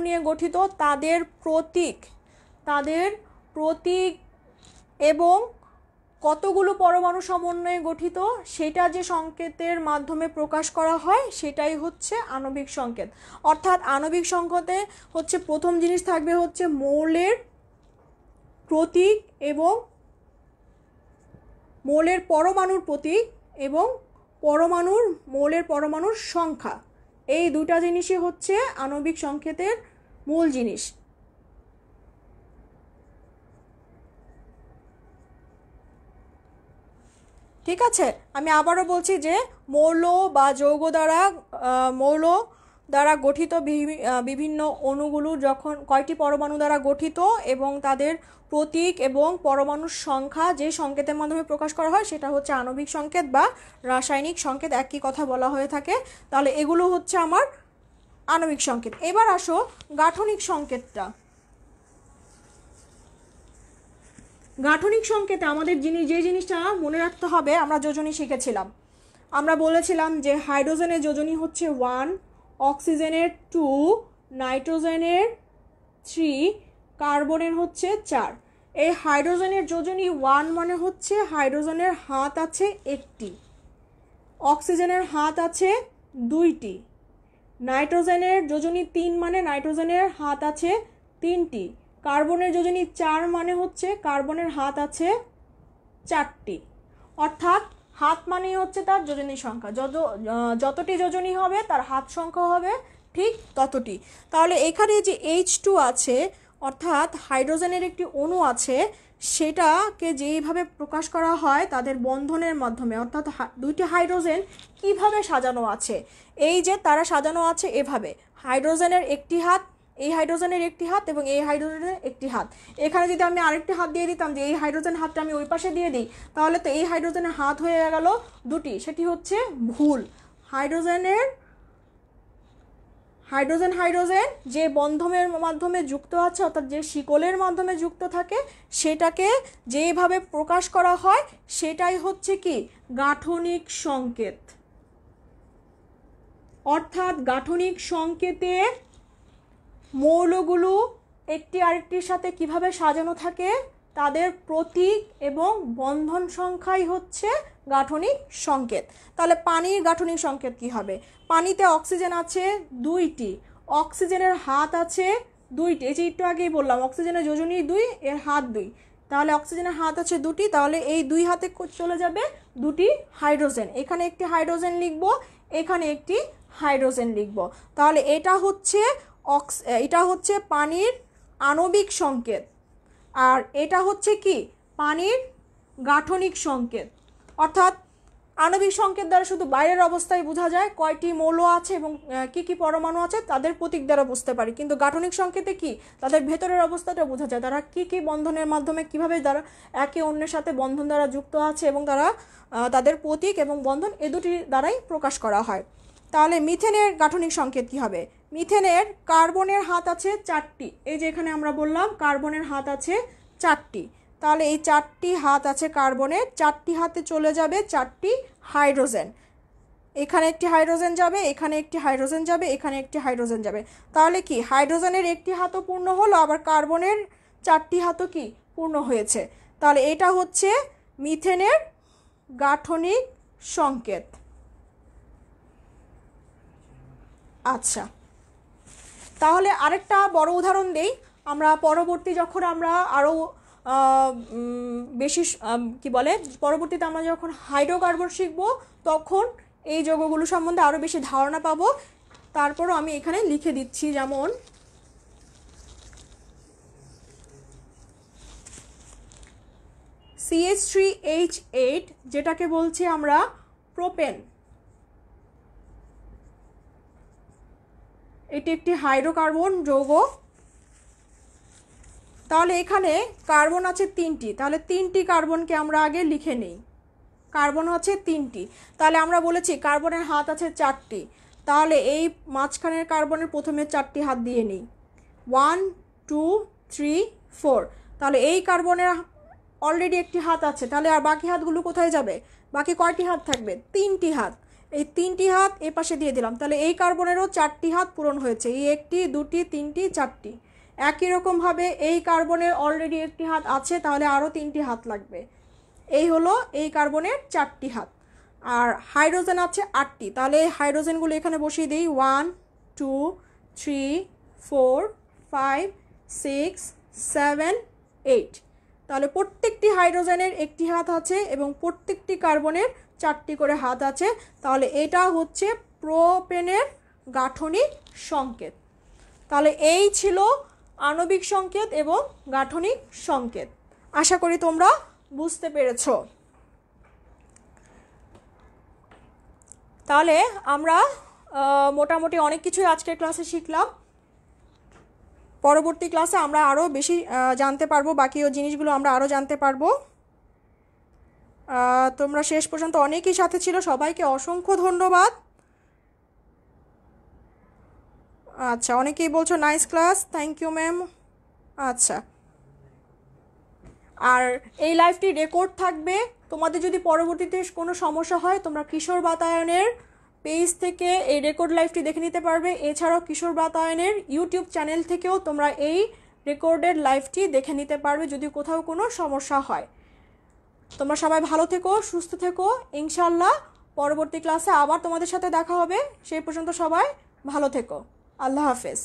নিয়ে গঠিত তাদের প্রতীক এবং কতগুলো পরমাণু সমন্বয়ে গঠিত সেটা যে সংকেতের মাধ্যমে প্রকাশ করা হয় সেটাই হচ্ছে আণবিক সংকেত। অর্থাৎ আণবিক সংকেতে হচ্ছে প্রথম জিনিস থাকবে হচ্ছে মৌলের প্রতীক এবং মৌলের পরমাণুর প্রতীক এবং মৌলের পরমাণুর সংখ্যা। এই দুটা জিনিসই হচ্ছে আণবিক সংকেতের মূল জিনিস। ঠিক আছে, আমি আবারও বলছি যে মৌল বা যৌগ দ্বারা গঠিত বিভিন্ন অণুগুলো যখন কয়টি পরমাণু দ্বারা গঠিত এবং তাদের প্রতীক এবং পরমাণুর সংখ্যা যে সংকেতের মাধ্যমে প্রকাশ করা হয় সেটা হচ্ছে আণবিক সংকেত বা রাসায়নিক সংকেত, একই কথা বলা হয়ে থাকে। তাহলে এগুলো হচ্ছে আমার আণবিক সংকেত। এবার আসো গাঠনিক সংকেতটা। গাঠনিক সংকেতে আমাদের যে জিনিসটা মনে রাখতে হবে, আমরা যোজনী শিখেছিলাম। আমরা বলেছিলাম যে হাইড্রোজেনের যোজনী হচ্ছে 1, অক্সিজেনের 2, নাইট্রোজেনের 3, কার্বনের হচ্ছে 4। এই হাইড্রোজেনের যোজনী 1 মানে হচ্ছে হাইড্রোজেনের হাত আছে একটি, অক্সিজেনের হাত আছে 2টি, নাইট্রোজেনের যোজনী 3 মানে নাইট্রোজেনের হাত আছে 3টি, কার্বনের যোজনী 4 মানে হচ্ছে কার্বনের হাত আছে 4টি। অর্থাৎ হাত মানে হচ্ছে তার যোজনী সংখ্যা, যতটি যোজনী হবে তার হাত সংখ্যা হবে ঠিক ততটি। তাহলে এখানে যে H2 আছে অর্থাৎ হাইড্রোজেনের একটি অণু আছে, সেটাকে যেইভাবে প্রকাশ করা হয় তাদের বন্ধনের মাধ্যমে, অর্থাৎ দুইটি হাইড্রোজেন কিভাবে সাজানো আছে, এই যে তারা সাজানো আছে এভাবে, হাইড্রোজেনের একটি হাত, এই হাইড্রোজেনের একটি হাত এবং এই হাইড্রোজেনের একটি হাত। এখানে যদি আমি আরেকটি হাত দিয়ে দিতাম, যে এই হাইড্রোজেন হাতটা আমি ওই পাশে দিয়ে দিই, তাহলে তো এই হাইড্রোজেনের হাত হয়ে গেল দুটি, সেটি হচ্ছে ভুল। হাইড্রোজেন যে বন্ধনের মাধ্যমে যুক্ত আছে অর্থাৎ যে শিকলের মাধ্যমে যুক্ত থাকে সেটাকে যেভাবে প্রকাশ করা হয় সেটাই হচ্ছে কি গাঠনিক সংকেত। অর্থাৎ গাঠনিক সংকেতে মৌলগুলো একটি আরেকটির সাথে কিভাবে সাজানো থাকে তাদের প্রতীক এবং বন্ধন সংখ্যাই হচ্ছে গাঠনিক সংকেত। তাহলে পানির গাঠনিক সংকেত কি হবে? পানিতে অক্সিজেন আছে 2টি, অক্সিজেনের হাত আছে 2টি, এই যে একটু আগেই বললাম অক্সিজেনের যোজনী 2, এর হাত 2, তাহলে অক্সিজেনের হাত আছে দুটি, তাহলে এই দুই হাতে চলে যাবে দুটি হাইড্রোজেন। এখানে একটি হাইড্রোজেন লিখব, এখানে একটি হাইড্রোজেন লিখব। তাহলে এটা হচ্ছে পানির আণবিক সংকেত, আর এটা হচ্ছে কি পানির গাঠনিক সংকেত। অর্থাৎ আণবিক সংকেত দ্বারা শুধু বাইরের অবস্থায় বোঝা যায় কয়টি মৌল আছে এবং কি কি পরমাণু আছে তাদের প্রতীক দ্বারা বুঝতে পারি, কিন্তু গাঠনিক সংকেতে কি তাদের ভেতরের অবস্থাটা বোঝা যায়, তারা কি কি বন্ধনের মাধ্যমে কিভাবে তারা একে অন্যের সাথে বন্ধন দ্বারা যুক্ত আছে এবং তারা তাদের প্রতীক এবং বন্ধন এ দুটি দ্বারাই প্রকাশ করা হয়। তাহলে মিথেনের গাঠনিক সংকেত কি হবে? মিথেনের কার্বনের হাত আছে 4টি, এই যে এখানে আমরা বললাম কার্বনের হাত আছে 4টি, তাহলে এই 4টি হাত আছে কার্বনের, 4টি হাতে চলে যাবে 4টি হাইড্রোজেন। এখানে একটি হাইড্রোজেন যাবে, এখানে একটি হাইড্রোজেন যাবে, এখানে একটি হাইড্রোজেন যাবে। তাহলে কি হাইড্রোজেনের একটি হাতও পূর্ণ হলো, আবার কার্বনের 4টি হাতও কি পূর্ণ হয়েছে। তাহলে এটা হচ্ছে মিথেনের গাঠনিক সংকেত। আচ্ছা, তাহলে আরেকটা বড় উদাহরণ দেই। আমরা পরবর্তী যখন আমরা আরও বেশি কি বলে পরবর্তীতে আমরা যখন হাইড্রোকার্বন শিখব তখন এই যৌগগুলো সম্বন্ধে আরও বেশি ধারণা পাবো। তারপরও আমি এখানে লিখে দিচ্ছি, যেমন CH3H8 যেটাকে বলছি আমরা প্রোপেন, এটি একটি হাইড্রোকার্বন যৌগ। তাহলে এখানে কার্বন আছে 3টি, তাহলে 3টি কার্বনকে আমরা আগে লিখে নিই। কার্বন আছে 3টি, তাহলে আমরা বলেছি কার্বনের হাত আছে 4টি, তাহলে এই মাঝখানের কার্বনের প্রথমে 4টি হাত দিয়ে নিই, 1 2 3 4। তাহলে এই কার্বনের অলরেডি একটি হাত আছে, তাহলে আর বাকি হাতগুলো কোথায় যাবে? বাকি কয়টি হাত থাকবে? 3টি হাত। এই 3টি হাত এ পাশে দিয়ে দিলাম, তাহলে এই কার্বনেরও 4টি হাত পূরণ হয়েছে, এই 1টি 2টি 3টি 4টি। একই রকমভাবে এই কার্বনের অলরেডি একটি হাত আছে, তাহলে আরও 3টি হাত লাগবে। এই হলো এই কার্বনের 4টি হাত। আর হাইড্রোজেন আছে 8টি, তাহলে এই হাইড্রোজেনগুলো এখানে বসিয়ে দিই, 1 2 3 4 5 6 7 8। তাহলে প্রত্যেকটি হাইড্রোজেনের একটি হাত আছে এবং প্রত্যেকটি কার্বনের 4টি করে হাত আছে। তাহলে এটা হচ্ছে প্রোপেনের গাঠনিক সংকেত। তাহলে এই ছিল আণবিক সংকেত এবং গাঠনিক সংকেত। আশা করি তোমরা বুঝতে পেরেছ। তাহলে আমরা মোটামুটি অনেক কিছুই আজকের ক্লাসে শিখলাম। পরবর্তী ক্লাসে আমরা আরও বেশি জানতে পারবো, বাকি জিনিসগুলো আমরা আরও জানতে পারবো। তোমরা শেষ পর্যন্ত অনেকেই সাথে ছিল, সবাইকে অসংখ্য ধন্যবাদ। আচ্ছা, অনেকেই বলছো nice class, thank you ma'am. আচ্ছা, আর এই লাইভটি রেকর্ড থাকবে, তোমাদের যদি পরবর্তীতে কোনো সমস্যা হয় তোমরা কিশোর বাতায়নের পেজ থেকে এই রেকর্ড লাইভটি দেখে নিতে পারবে। এছাড়াও কিশোর বাতায়নের ইউটিউব চ্যানেল থেকেও তোমরা এই রেকর্ডেড লাইভটি দেখে নিতে পারবে যদি কোথাও কোনো সমস্যা হয়। তোমরা সবাই ভালো থেকো, সুস্থ থেকো। ইনশাল্লাহ পরবর্তী ক্লাসে আবার তোমাদের সাথে দেখা হবে। সেই পর্যন্ত সবাই ভালো থেকো। আল্লাহ হাফেজ।